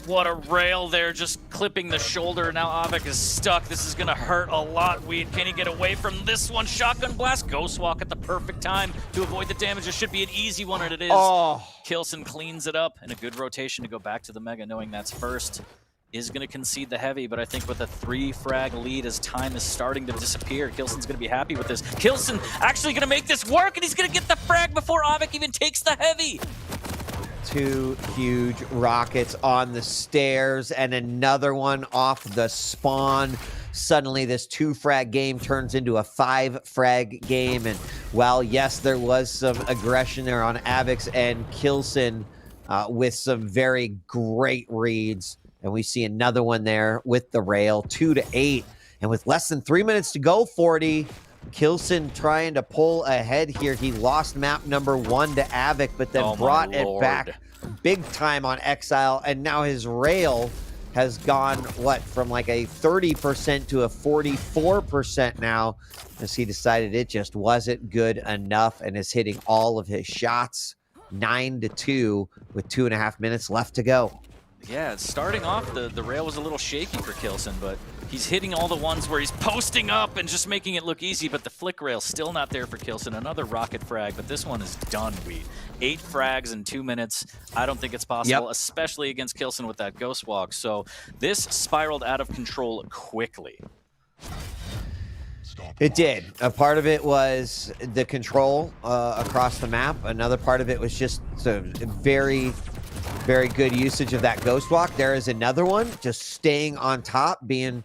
What a rail there, just clipping the shoulder. Now Av3k is stuck. This is going to hurt a lot, Weed. Can he get away from this one? Shotgun blast, Ghost Walk at the perfect time to avoid the damage. It should be an easy one, and it is. Oh. k1llsen cleans it up, and a good rotation to go back to the Mega, knowing that's first. Is going to concede the heavy, but I think with a 3-frag lead as time is starting to disappear, k1llsen's going to be happy with this. k1llsen actually going to make this work, and he's going to get the frag before Av3k even takes the heavy. 2 huge rockets on the stairs and another one off the spawn. Suddenly this 2-frag game turns into a 5-frag game, and while yes, there was some aggression there on Av3k's and k1llsen with some very great reads, and we see another one there with the rail. 2-8, and with less than 3 minutes to go, 40, k1llsen trying to pull ahead here. He lost map number 1 to Av3k, but then brought it back big time on Exile, and now his rail has gone, what, from like a 30% to a 44% now, as he decided it just wasn't good enough and is hitting all of his shots. 9-2 with 2.5 minutes left to go. Yeah, starting off, the rail was a little shaky for k1llsen, but he's hitting all the ones where he's posting up and just making it look easy, but the flick rail still not there for k1llsen. Another rocket frag, but this one is done, Weed. 8 frags in 2 minutes. I don't think it's possible, especially against k1llsen with that Ghost Walk. So this spiraled out of control quickly. It did. A part of it was the control across the map. Another part of it was just a very good usage of that Ghost Walk. There is another one, just staying on top, being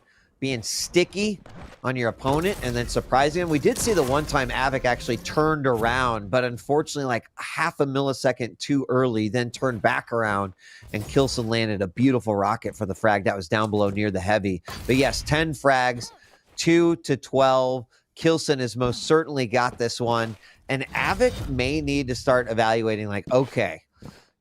sticky on your opponent and then surprising him. We did see the one time Av3k actually turned around, but unfortunately like half a millisecond too early, then turned back around, and k1llsen landed a beautiful rocket for the frag that was down below near the heavy. But yes, 10 frags, 2-12. k1llsen has most certainly got this one, and Av3k may need to start evaluating, like, okay,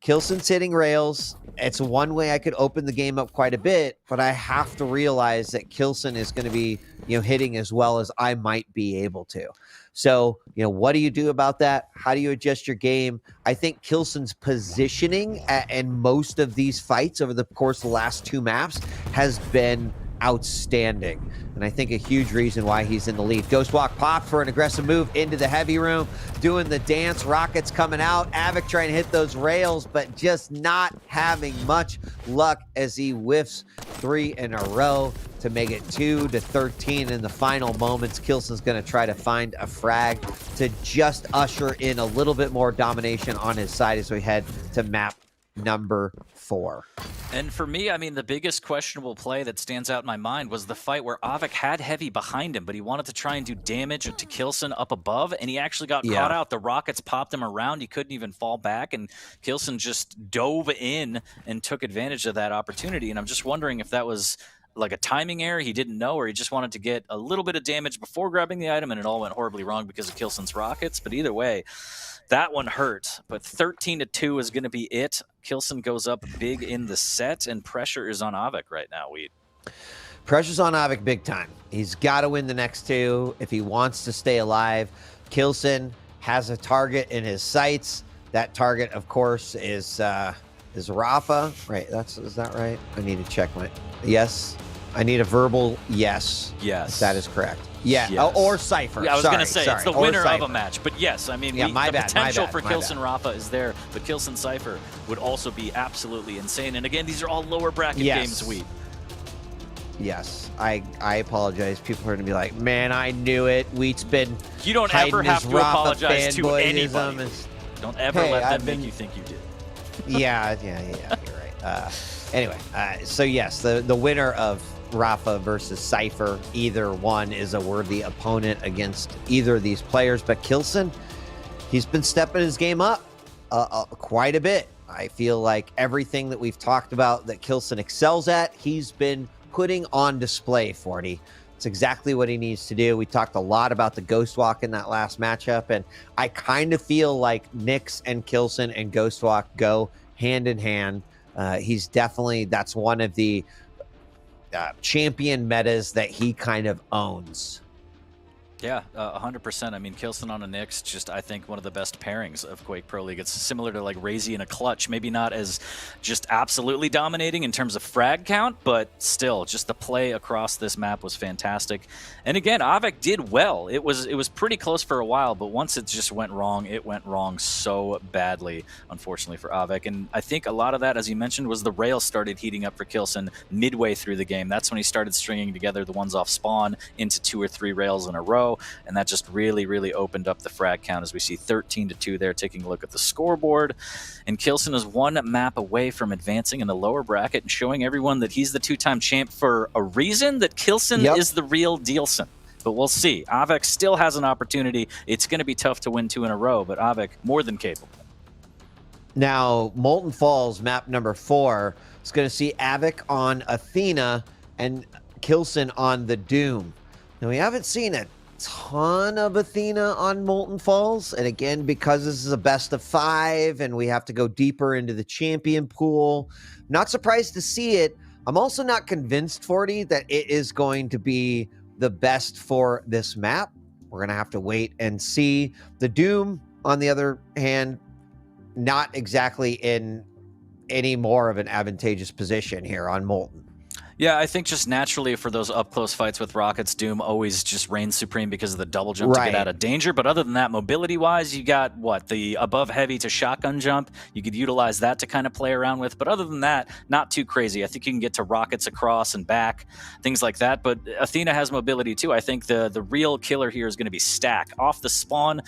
k1llsen's hitting rails. It's one way I could open the game up quite a bit, but I have to realize that k1llsen is going to be, hitting as well as I might be able to. So, what do you do about that? How do you adjust your game? I think k1llsen's positioning in most of these fights over the course of the last 2 maps has been outstanding. And I think a huge reason why he's in the lead. Ghostwalk popped for an aggressive move into the heavy room, doing the dance. Rockets coming out. Av3k trying to hit those rails, but just not having much luck as he whiffs 3 in a row to make it 2-13 in the final moments. k1llsen's going to try to find a frag to just usher in a little bit more domination on his side as we head to map number 4. And for me, I mean, the biggest questionable play that stands out in my mind was the fight where Av3k had heavy behind him, but he wanted to try and do damage to k1llsen up above, and he actually got caught out. The rockets popped him around. He couldn't even fall back, and k1llsen just dove in and took advantage of that opportunity. And I'm just wondering if that was like a timing error, he didn't know, or he just wanted to get a little bit of damage before grabbing the item, and it all went horribly wrong because of k1llsen's rockets. But either way, that one hurt. But 13-2 is going to be it. k1llsen goes up big in the set, and pressure is on Av3k right now. Pressure's on Av3k big time. He's got to win the next 2 if he wants to stay alive. k1llsen has a target in his sights. That target, of course, is Rafa. Right, is that right? I need to check my... Yes. I need a verbal yes. Yes. That is correct. Yeah, yes. Or Cypher. Yeah, I was going to say, it's the winner Cypher of a match. But yes, I mean, yeah, the potential for k1llsen Rafa is there, but k1llsen Cypher would also be absolutely insane. And again, these are all lower bracket games, Yes, I apologize. People are going to be like, man, I knew it. Wheat's been You don't ever have to apologize to anybody. Don't ever let them make you think you did. Yeah, you're right. Anyway, so yes, the winner of Rafa versus Cypher, either one is a worthy opponent against either of these players. But k1llsen, he's been stepping his game up quite a bit. I feel like everything that we've talked about that k1llsen excels at, he's been putting on display, 40. It's exactly what he needs to do. We talked a lot about the Ghostwalk in that last matchup, and I kind of feel like Nyx and k1llsen and Ghostwalk go hand in hand. He's definitely, that's one of the champion metas that he kind of owns. Yeah, 100%. I mean, k1llsen on a Nyx, just I think one of the best pairings of Quake Pro League. It's similar to like Razy in a clutch, maybe not as just absolutely dominating in terms of frag count, but still, just the play across this map was fantastic. And again, Av3k did well. It was pretty close for a while, but once it just went wrong, it went wrong so badly, unfortunately for Av3k. And I think a lot of that, as you mentioned, was the rails started heating up for k1llsen midway through the game. That's when he started stringing together the ones off spawn into 2 or 3 rails in a row. And that just really opened up the frag count as we see 13-2 there. Taking a look at the scoreboard, and k1llsen is 1 map away from advancing in the lower bracket and showing everyone that he's the 2-time champ for a reason, that k1llsen is the real dealson. But we'll see. Av3k still has an opportunity. It's going to be tough to win 2 in a row, but Av3k more than capable. Now, Molten Falls, map number 4, is going to see Av3k on Athena and k1llsen on the Doom. Now, we haven't seen a ton of Athena on Molten Falls, and again, because this is a best of 5 and we have to go deeper into the champion pool, not surprised to see it. I'm also not convinced, 40, that it is going to be the best for this map. We're gonna have to wait and see. The Doom, on the other hand, not exactly in any more of an advantageous position here on Molten. Yeah, I think just naturally for those up-close fights with rockets, Doom always just reigns supreme because of the double jump to get out of danger. But other than that, mobility-wise, you got, what, the above heavy to shotgun jump. You could utilize that to kind of play around with. But other than that, not too crazy. I think you can get to rockets across and back, things like that. But Athena has mobility too. I think the real killer here is going to be stack. Off the spawn,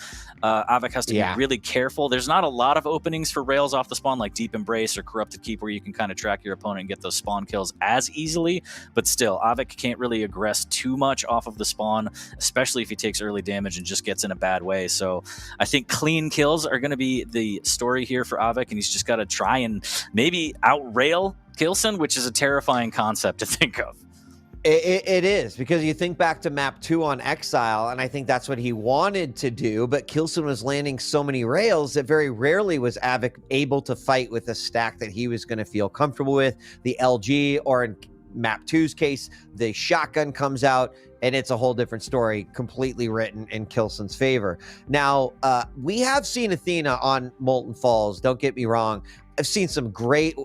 Av3k has to be really careful. There's not a lot of openings for rails off the spawn, like Deep Embrace or Corrupted Keep, where you can kind of track your opponent and get those spawn kills as easily. But still, Av3k can't really aggress too much off of the spawn, especially if he takes early damage and just gets in a bad way. So I think clean kills are going to be the story here for Av3k, and he's just got to try and maybe outrail k1llsen, which is a terrifying concept to think of. It is, because you think back to map 2 on Exile, and I think that's what he wanted to do, but k1llsen was landing so many rails that very rarely was Av3k able to fight with a stack that he was going to feel comfortable with. The LG, or in map 2's case, the shotgun comes out, and it's a whole different story, completely written in k1llsen's favor. Now, we have seen Athena on Molten Falls, don't get me wrong. I've seen some great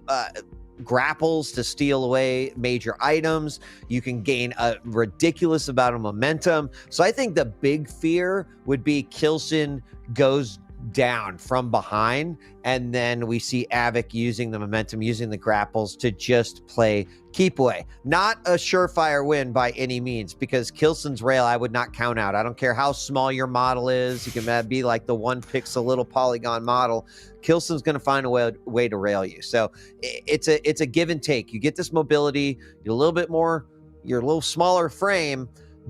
grapples to steal away major items. You can gain a ridiculous amount of momentum. So I think the big fear would be k1llsen goes down from behind, and then we see Av3k using the momentum, using the grapples to just play keep away. Not a surefire win by any means, because k1llsen's rail I would not count out. I don't care how small your model is. You can be like the 1 pixel little polygon model. k1llsen's going to find a way to rail you. So it's a give and take. You get this mobility, you're a little bit more, you're a little smaller frame,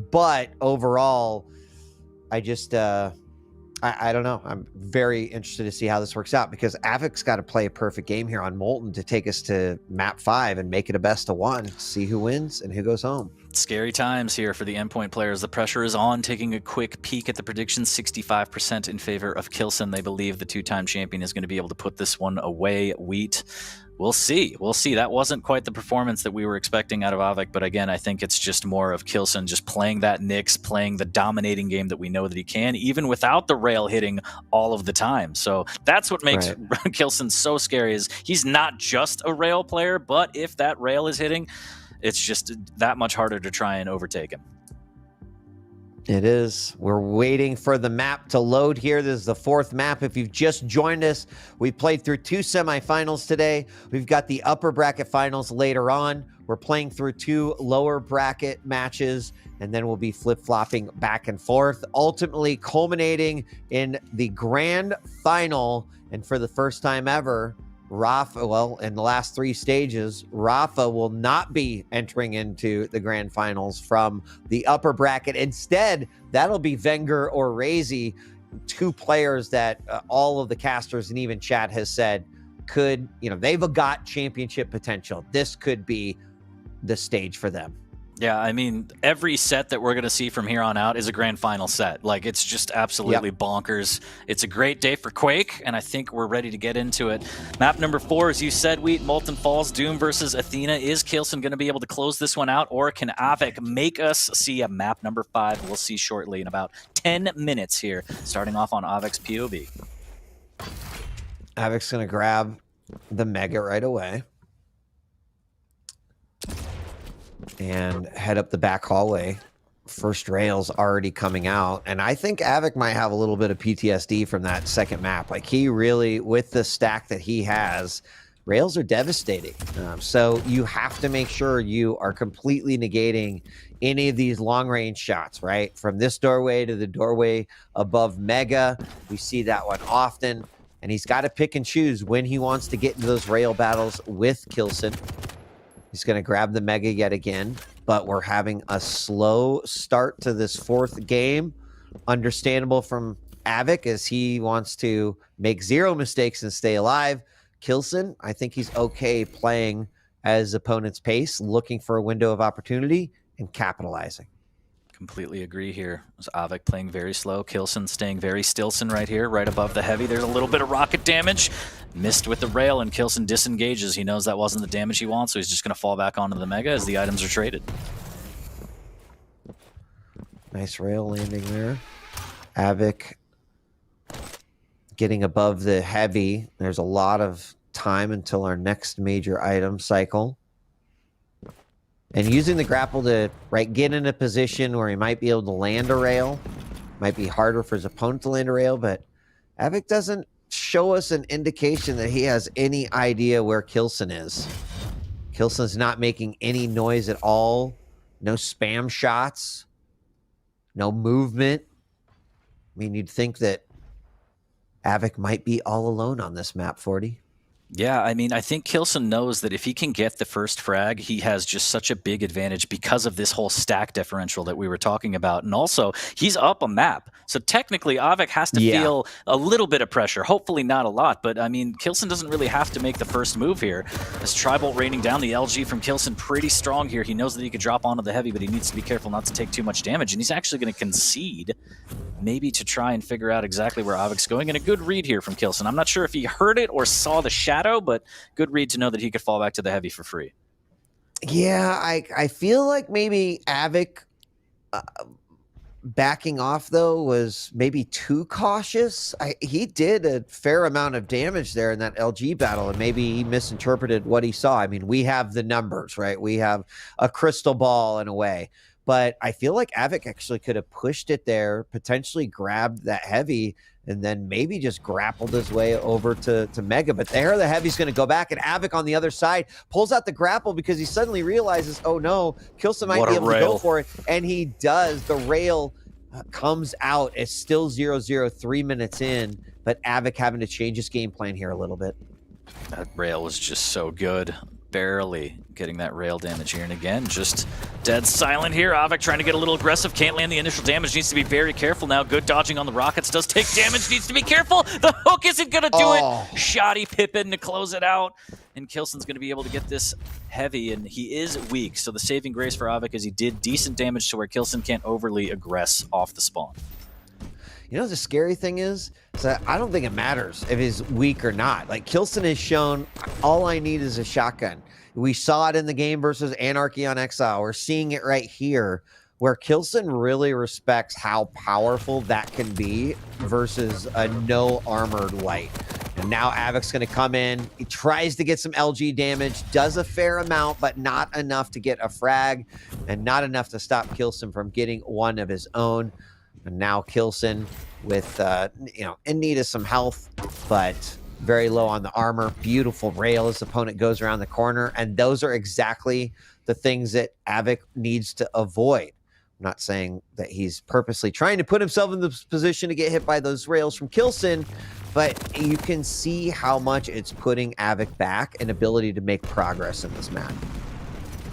but overall, I just I don't know. I'm very interested to see how this works out, because Av3k's got to play a perfect game here on Molten to take us to map 5 and make it a best of 1. See who wins and who goes home. Scary times here for the endpoint players. The pressure is on. Taking a quick peek at the predictions, 65% in favor of k1llsen. They believe the 2-time champion is going to be able to put this one away. Wheat. We'll see. We'll see. That wasn't quite the performance that we were expecting out of Av3k, but again, I think it's just more of k1llsen just playing that Nyx, playing the dominating game that we know that he can, even without the rail hitting all of the time. So that's what makes k1llsen so scary, is he's not just a rail player, but if that rail is hitting, it's just that much harder to try and overtake him. It is. We're waiting for the map to load here. This is the 4th map. If you've just joined us, we played through 2 semifinals today. We've got the upper bracket finals later on. We're playing through 2 lower bracket matches, and then we'll be flip-flopping back and forth, ultimately culminating in the grand final. And for the first time ever, Rafa, well, in the last 3 stages, Rafa will not be entering into the grand finals from the upper bracket. Instead, that'll be Wenger or Razy, 2 players that all of the casters and even chat has said could, they've got championship potential. This could be the stage for them. Yeah, I mean, every set that we're going to see from here on out is a grand final set. Like, it's just absolutely bonkers. It's a great day for Quake, and I think we're ready to get into it. Map number 4, as you said, Wheat, Molten Falls, Doom versus Athena. Is k1llsen going to be able to close this one out, or can Av3k make us see a map number 5? We'll see shortly in about 10 minutes here, starting off on Av3k's POV. Av3k's going to grab the Mega right away and head up the back hallway. First rail's already coming out, and I think Av3k might have a little bit of PTSD from that second map. Like, he really, with the stack that he has, rails are devastating. So you have to make sure you are completely negating any of these long-range shots, right? From this doorway to the doorway above Mega. We see that one often, and he's got to pick and choose when he wants to get into those rail battles with k1llsen. He's going to grab the Mega yet again, but we're having a slow start to this 4th game. Understandable from Av3k, as he wants to make 0 mistakes and stay alive. k1llsen, I think he's okay playing at his opponent's pace, looking for a window of opportunity and capitalizing. Completely agree here. Av3k playing very slow. k1llsen staying very stillson right here, right above the heavy. There's a little bit of rocket damage. Missed with the rail, and k1llsen disengages. He knows that wasn't the damage he wants, so he's just going to fall back onto the Mega as the items are traded. Nice rail landing there. Av3k getting above the heavy. There's a lot of time until our next major item cycle. And using the grapple to get in a position where he might be able to land a rail. Might be harder for his opponent to land a rail, but Av3k doesn't show us an indication that he has any idea where k1llsen is. k1llsen's not making any noise at all. No spam shots. No movement. I mean, you'd think that Av3k might be all alone on this map, 40. Yeah, I mean, I think k1llsen knows that if he can get the first frag, he has just such a big advantage because of this whole stack differential that we were talking about. And also, he's up a map. So technically, Av3k has to feel a little bit of pressure. Hopefully not a lot, but I mean, k1llsen doesn't really have to make the first move here. As Tribolt raining down the LG from k1llsen, pretty strong here. He knows that he could drop onto the heavy, but he needs to be careful not to take too much damage. And he's actually going to concede, maybe to try and figure out exactly where Av3k's going. And a good read here from k1llsen. I'm not sure if he heard it or saw the shadow, but good read to know that he could fall back to the heavy for free. Yeah, I feel like maybe Av3k backing off, though, was maybe too cautious. He did a fair amount of damage there in that LG battle, and maybe he misinterpreted what he saw. I mean, we have the numbers, right? We have a crystal ball in a way. But I feel like Av3k actually could have pushed it there, potentially grabbed that heavy, and then maybe just grappled his way over to Mega. But there, the heavy's going to go back, and Av3k on the other side pulls out the grapple because he suddenly realizes, oh no, k1llsen might be able to go for it. And he does. The rail comes out. It's still 0-0, 3 minutes in, but Av3k having to change his game plan here a little bit. That rail was just so good. Barely getting that rail damage here, and again, just dead silent here. Av3k trying to get a little aggressive, can't land the initial damage, needs to be very careful now. Good dodging on the rockets, does take damage, needs to be careful. The hook isn't gonna do it. Shoddy Pippin to close it out, and k1llsen's gonna be able to get this heavy, and he is weak, so the saving grace for Av3k is he did decent damage to where k1llsen can't overly aggress off the spawn. You know, the scary thing is that I don't think it matters if he's weak or not. Like, k1llsen has shown all I need is a shotgun. We saw it in the game versus Anarchy on Exile. We're seeing it right here where k1llsen really respects how powerful that can be versus a no armored white. And now Av3k's going to come in. He tries to get some LG damage, does a fair amount, but not enough to get a frag and not enough to stop k1llsen from getting one of his own. And now k1llsen with, in need of some health, but very low on the armor. Beautiful rail as the opponent goes around the corner. And those are exactly the things that Av3k needs to avoid. I'm not saying that he's purposely trying to put himself in the position to get hit by those rails from k1llsen, but you can see how much it's putting Av3k back and ability to make progress in this map.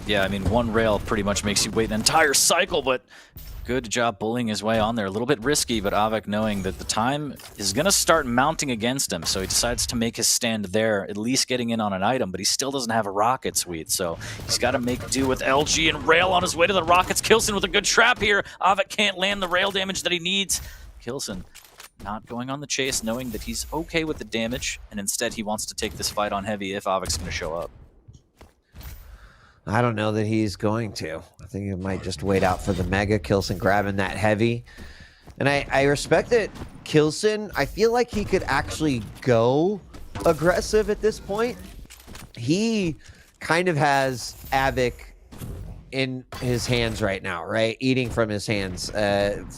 Yeah, I mean, one rail pretty much makes you wait an entire cycle, but good job bullying his way on there. A little bit risky, but Av3k knowing that the time is going to start mounting against him, so he decides to make his stand there, at least getting in on an item, but he still doesn't have a rocket suite, so he's got to make do with LG and rail on his way to the rockets. k1llsen with a good trap here. Av3k can't land the rail damage that he needs. k1llsen not going on the chase, knowing that he's okay with the damage, and instead he wants to take this fight on heavy if Av3k's going to show up. I don't know that he's going to. I think he might just wait out for the Mega. k1llsen grabbing that heavy. And I respect that k1llsen, I feel like he could actually go aggressive at this point. He kind of has Av3k in his hands right now, right? Eating from his hands,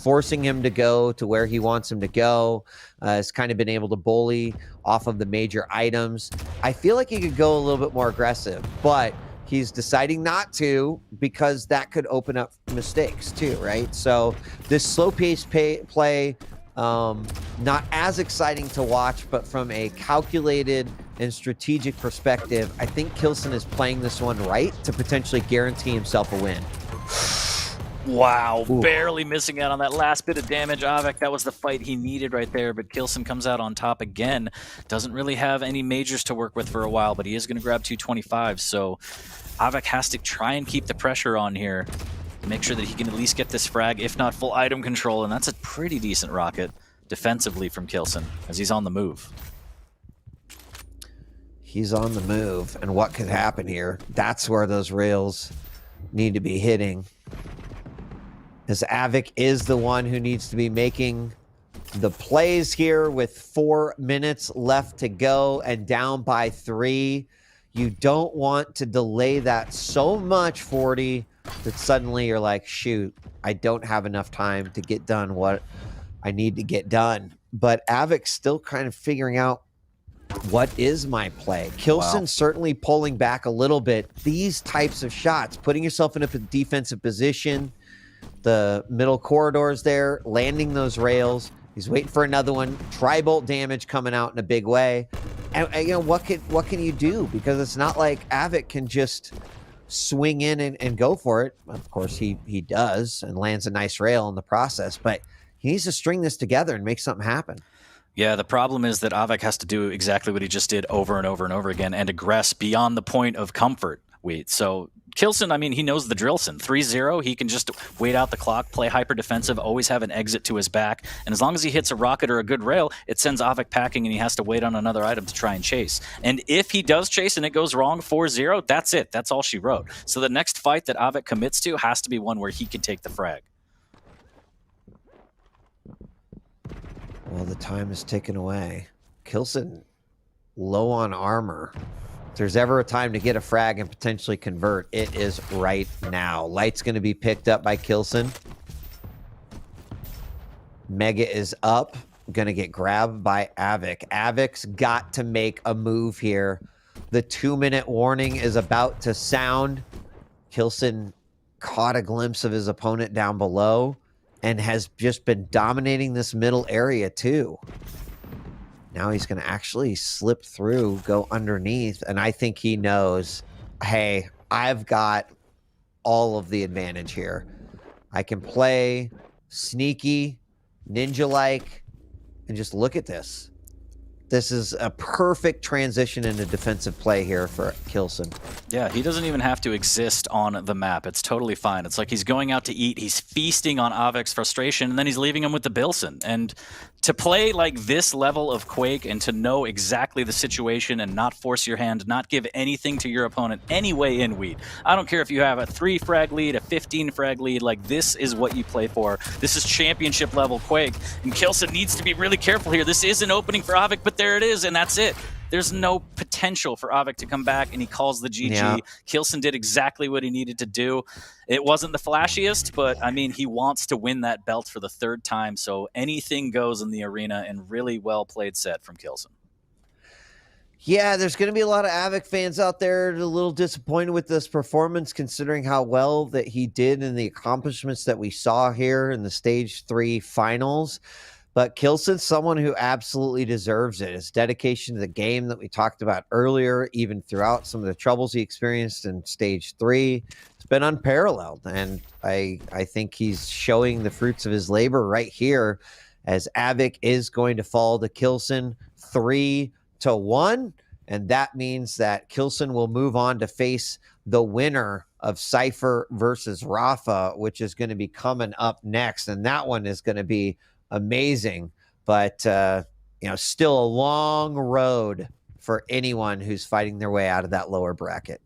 forcing him to go to where he wants him to go. Has kind of been able to bully off of the major items. I feel like he could go a little bit more aggressive, but he's deciding not to because that could open up mistakes too, right? So this slow-paced play, not as exciting to watch, but from a calculated and strategic perspective, I think k1llsen is playing this one right to potentially guarantee himself a win. Wow, ooh, barely missing out on that last bit of damage. Av3k, that was the fight he needed right there, but k1llsen comes out on top again. Doesn't really have any majors to work with for a while, but he is going to grab 225, so Av3k has to try and keep the pressure on here to make sure that he can at least get this frag, if not full item control, and that's a pretty decent rocket defensively from k1llsen as he's on the move. He's on the move, and what could happen here? That's where those rails need to be hitting. As Av3k is the one who needs to be making the plays here with 4 minutes left to go and down by 3. You don't want to delay that so much, 40, that suddenly you're like, shoot, I don't have enough time to get done what I need to get done. But Av3k's still kind of figuring out what is my play. k1llsen certainly pulling back a little bit. These types of shots, putting yourself in a defensive position, the middle corridors there, landing those rails. He's waiting for another one. Tri-bolt damage coming out in a big way. And you know, what can you do? Because it's not like Av3k can just swing in and go for it. Of course, he does and lands a nice rail in the process, but he needs to string this together and make something happen. Yeah, the problem is that Av3k has to do exactly what he just did over and over and over again and aggress beyond the point of comfort. So k1llsen, I mean, he knows the drillson. 3-0, he can just wait out the clock, play hyper defensive, always have an exit to his back, and as long as he hits a rocket or a good rail, it sends Av3k packing and he has to wait on another item to try and chase. And if he does chase and it goes wrong 4-0, that's it. That's all she wrote. So the next fight that Av3k commits to has to be one where he can take the frag. Well, the time is ticking away. k1llsen low on armor. If there's ever a time to get a frag and potentially convert, it is right now. Light's going to be picked up by k1llsen. Mega is up. Going to get grabbed by Av3k. Av3k's got to make a move here. The 2-minute warning is about to sound. k1llsen caught a glimpse of his opponent down below and has just been dominating this middle area too. Now he's going to actually slip through, go underneath, and I think he knows, hey, I've got all of the advantage here. I can play sneaky, ninja-like, and just look at this. This is a perfect transition into defensive play here for k1llsen. Yeah, he doesn't even have to exist on the map. It's totally fine. It's like he's going out to eat, he's feasting on Av3k's frustration, and then he's leaving him with the k1llsen. And to play like this level of Quake and to know exactly the situation and not force your hand, not give anything to your opponent anyway in wheat. I don't care if you have a 3 frag lead, a 15 frag lead, like this is what you play for. This is championship level Quake, and k1llsen needs to be really careful here. This is an opening for Av3k, but there it is, and that's it. There's no potential for Av3k to come back, and he calls the GG. Yeah. k1llsen did exactly what he needed to do. It wasn't the flashiest, but, I mean, he wants to win that belt for the 3rd time, so anything goes in the arena, and really well-played set from k1llsen. Yeah, there's going to be a lot of Av3k fans out there a little disappointed with this performance, considering how well that he did and the accomplishments that we saw here in the Stage 3 finals. But k1llsen's someone who absolutely deserves it. His dedication to the game that we talked about earlier, even throughout some of the troubles he experienced in Stage 3, it's been unparalleled. And I think he's showing the fruits of his labor right here, as Av3k is going to fall to k1llsen 3-1. And that means that k1llsen will move on to face the winner of Cypher versus Rafa, which is going to be coming up next. And that one is going to be amazing, but still a long road for anyone who's fighting their way out of that lower bracket.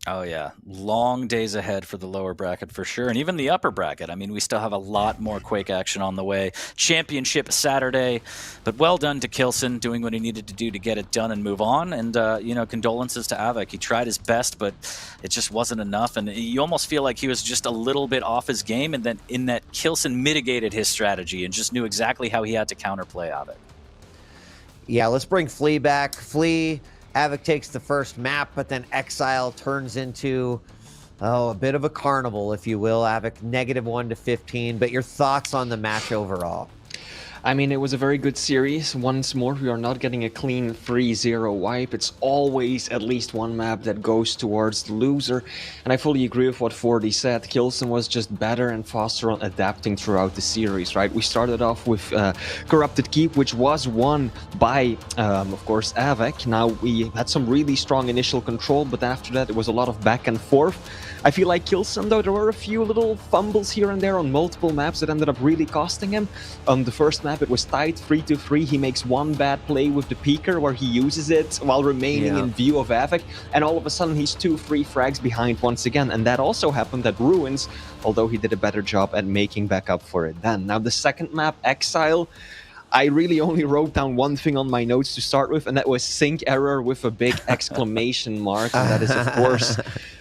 Oh yeah, long days ahead for the lower bracket for sure, and even the upper bracket. I mean, we still have a lot more Quake action on the way. Championship Saturday, but well done to k1llsen, doing what he needed to do to get it done and move on. And condolences to Av3k. He tried his best, but it just wasn't enough. And you almost feel like he was just a little bit off his game, and then in that k1llsen mitigated his strategy and just knew exactly how he had to counterplay Av3k. Yeah, let's bring Flea back. Flea. Av3k takes the first map, but then Exile turns into, a bit of a carnival, if you will. Av3k -1 to 15, but your thoughts on the match overall? I mean, it was a very good series. Once more, we are not getting a clean 3-0 wipe. It's always at least one map that goes towards the loser. And I fully agree with what 40 said. k1llsen was just better and faster on adapting throughout the series, right? We started off with Corrupted Keep, which was won by, of course, Av3k. Now, we had some really strong initial control, but after that, it was a lot of back and forth. I feel like k1llsen, though, there were a few little fumbles here and there on multiple maps that ended up really costing him. On the first map, it was tied 3-3. He makes one bad play with the peeker where he uses it while remaining in view of Av3k, and all of a sudden he's 2 free frags behind once again. And that also happened at Ruins, although he did a better job at making back up for it then. Now the second map, Exile, I really only wrote down one thing on my notes to start with, and that was sync error with a big exclamation mark. And that is, of course,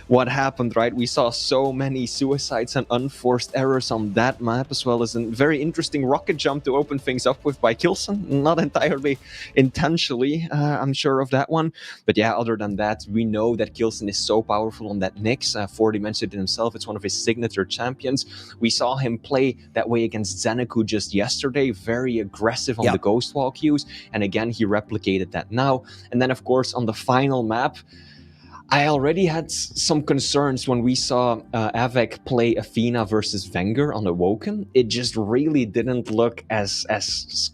what happened, right? We saw so many suicides and unforced errors on that map, as well as a very interesting rocket jump to open things up with by k1llsen. Not entirely intentionally, I'm sure of that one. But yeah, other than that, we know that k1llsen is so powerful on that Nyx. 40 mentioned it himself, it's one of his signature champions. We saw him play that way against Xenoku just yesterday, very aggressive on the Ghost Wall queues, and again he replicated that now. And then of course on the final map, I already had some concerns when we saw Av3k play Athena versus Wenger on Awoken. It just really didn't look as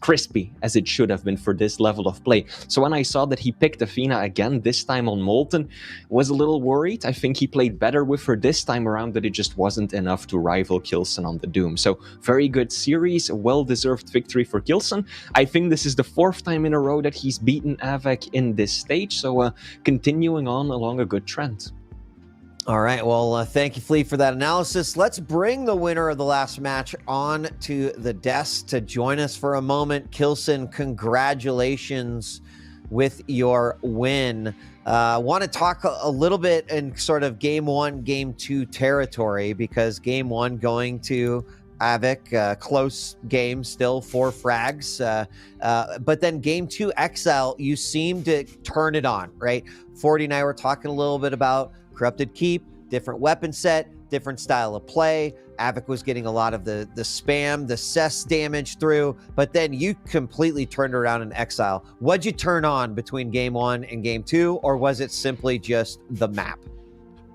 crispy as it should have been for this level of play. So when I saw that he picked Athena again, this time on Molten, was a little worried. I think he played better with her this time around, but it just wasn't enough to rival k1llsen on the Doom. So very good series, a well-deserved victory for k1llsen. I think this is the 4th time in a row that he's beaten Av3k in this stage, so continuing on along a good trend. All right. Well, thank you, Flea, for that analysis. Let's bring the winner of the last match on to the desk to join us for a moment. k1llsen, congratulations with your win. Want to talk a little bit in sort of game 1, game 2 territory, because game 1 going to Av3k, close game still, 4 frags. But then game 2, Exile, you seem to turn it on, right? 40 and I were talking a little bit about Corrupted Keep, different weapon set, different style of play. Av3k was getting a lot of the spam, the cess damage through, but then you completely turned around in Exile. What'd you turn on between game 1 and game 2, or was it simply just the map?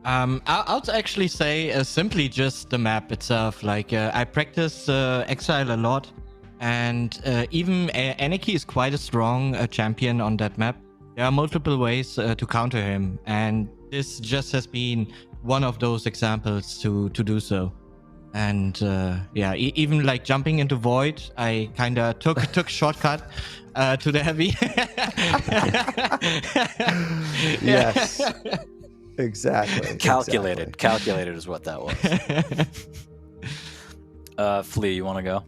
I'll actually say simply just the map itself. Like I practice Exile a lot, and even Anarchy is quite a strong champion on that map. There are multiple ways to counter him, and this just has been one of those examples to do so. And yeah, even like jumping into Void, I kind of took shortcut to the heavy. Yes. Exactly. Calculated is what that was. Flea, you want to go?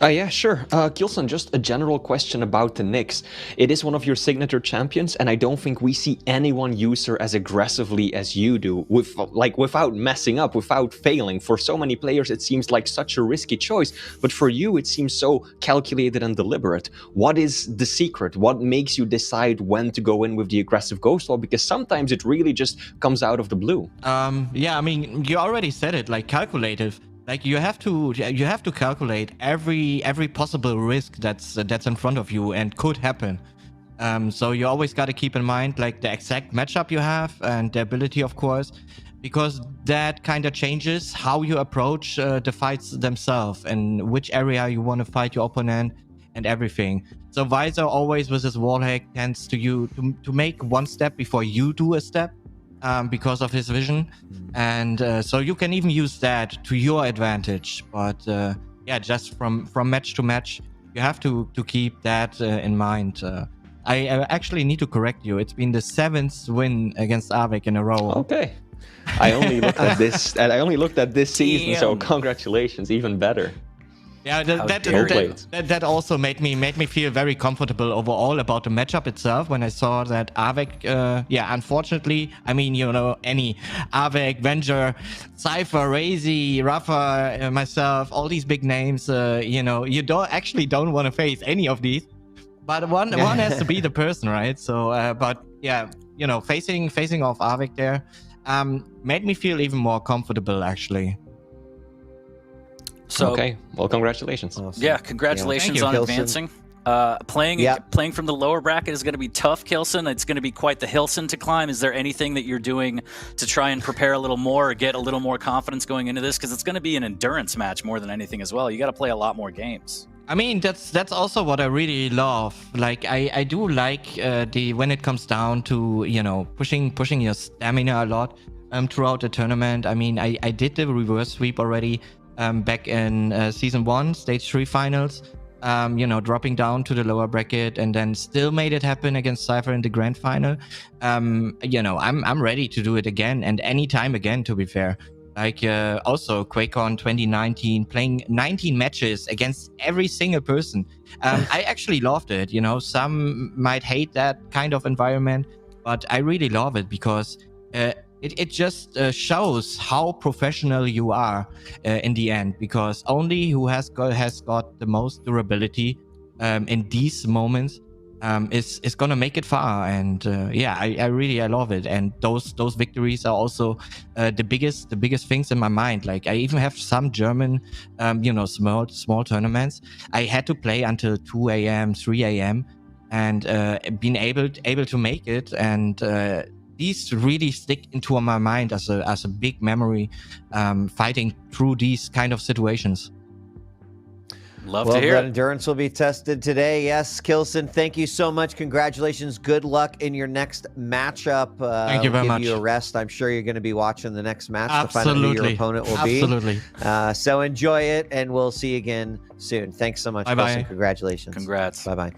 Yeah, sure. k1llsen, just a general question about the Nyx. It is one of your signature champions, and I don't think we see anyone use her as aggressively as you do, without messing up, without failing. For so many players, it seems like such a risky choice, but for you, it seems so calculated and deliberate. What is the secret? What makes you decide when to go in with the aggressive Ghost Wall? Because sometimes it really just comes out of the blue. Yeah, I mean, you already said it, like calculative. Like you have to calculate every possible risk that's in front of you and could happen. So you always got to keep in mind like the exact matchup you have and the ability, of course, because that kind of changes how you approach the fights themselves and which area you want to fight your opponent and everything. So Visor always with his wall hack tends to make one step before you do a step. Because of his vision, and so you can even use that to your advantage. But yeah, just from match to match, you have to keep that in mind. I actually need to correct you. It's been the 7th win against Av3k in a row. Okay, I only looked at this. I only looked at this season. So congratulations, even better. Yeah, that also made me feel very comfortable overall about the matchup itself when I saw that Av3k, yeah, unfortunately, I mean, you know, any Av3k, Venger, Cypher, Razy, Rafa, myself, all these big names, you know, you don't want to face any of these, but one has to be the person, right? So, but yeah, you know, facing off Av3k there, made me feel even more comfortable actually. So, okay, well, congratulations. Awesome. Yeah, congratulations you, on k1llsen. advancing. Playing from the lower bracket is going to be tough, k1llsen. It's going to be quite the k1llsen to climb. Is there anything that you're doing to try and prepare a little more or get a little more confidence going into this? Because it's going to be an endurance match more than anything as well. You got to play a lot more games. I mean, that's also what I really love. Like I do like when it comes down to, you know, pushing your stamina a lot throughout the tournament. I mean, I did the reverse sweep already. Back in Season 1, Stage 3 finals, you know, dropping down to the lower bracket and then still made it happen against Cypher in the grand final. You know, I'm ready to do it again and anytime again, to be fair. Like also QuakeCon 2019, playing 19 matches against every single person. I actually loved it. You know, some might hate that kind of environment, but I really love it because it just shows how professional you are in the end, because only who has got the most durability in these moments is gonna make it far. And yeah, I really love it. And those victories are also the biggest things in my mind. Like I even have some German you know, small tournaments I had to play until 2 a.m. 3 a.m. and been able to make it. And these really stick into my mind as a big memory, fighting through these kind of situations. Love to hear that it. endurance will be tested today. Yes, k1llsen, thank you so much. Congratulations. Good luck in your next matchup. Thank you very much. Give you a rest. I'm sure you're going to be watching the next match Absolutely. to find out who your opponent will be. Absolutely. So enjoy it, and we'll see you again soon. Thanks so much, Bye-bye. k1llsen. Congratulations. Congrats. Bye-bye.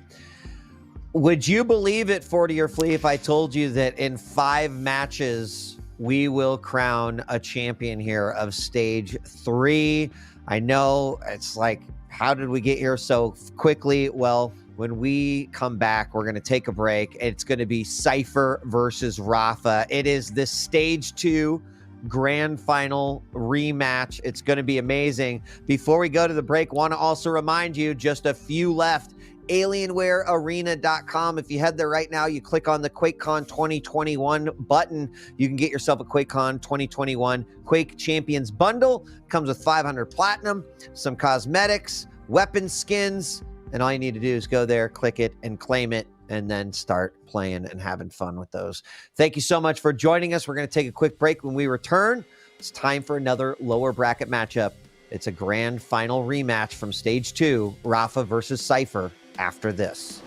Would you believe it, 40 or Flea, if I told you that in 5 matches we will crown a champion here of stage 3. I know it's like, how did we get here so quickly? Well, when we come back, we're going to take a break. It's going to be Cypher versus Rafa. It is this stage 2 grand final rematch. It's going to be amazing. Before we go to the break, want to also remind you, just a few left. Alienwarearena.com. If you head there right now, you click on the QuakeCon 2021 button, you can get yourself a QuakeCon 2021 Quake Champions bundle. Comes with 500 platinum, some cosmetics, weapon skins, and all you need to do is go there, click it, and claim it, and then start playing and having fun with those. Thank you so much for joining us. We're going to take a quick break. When we return, it's time for another lower bracket matchup. It's a grand final rematch from stage 2, Rafa versus Cypher, after this.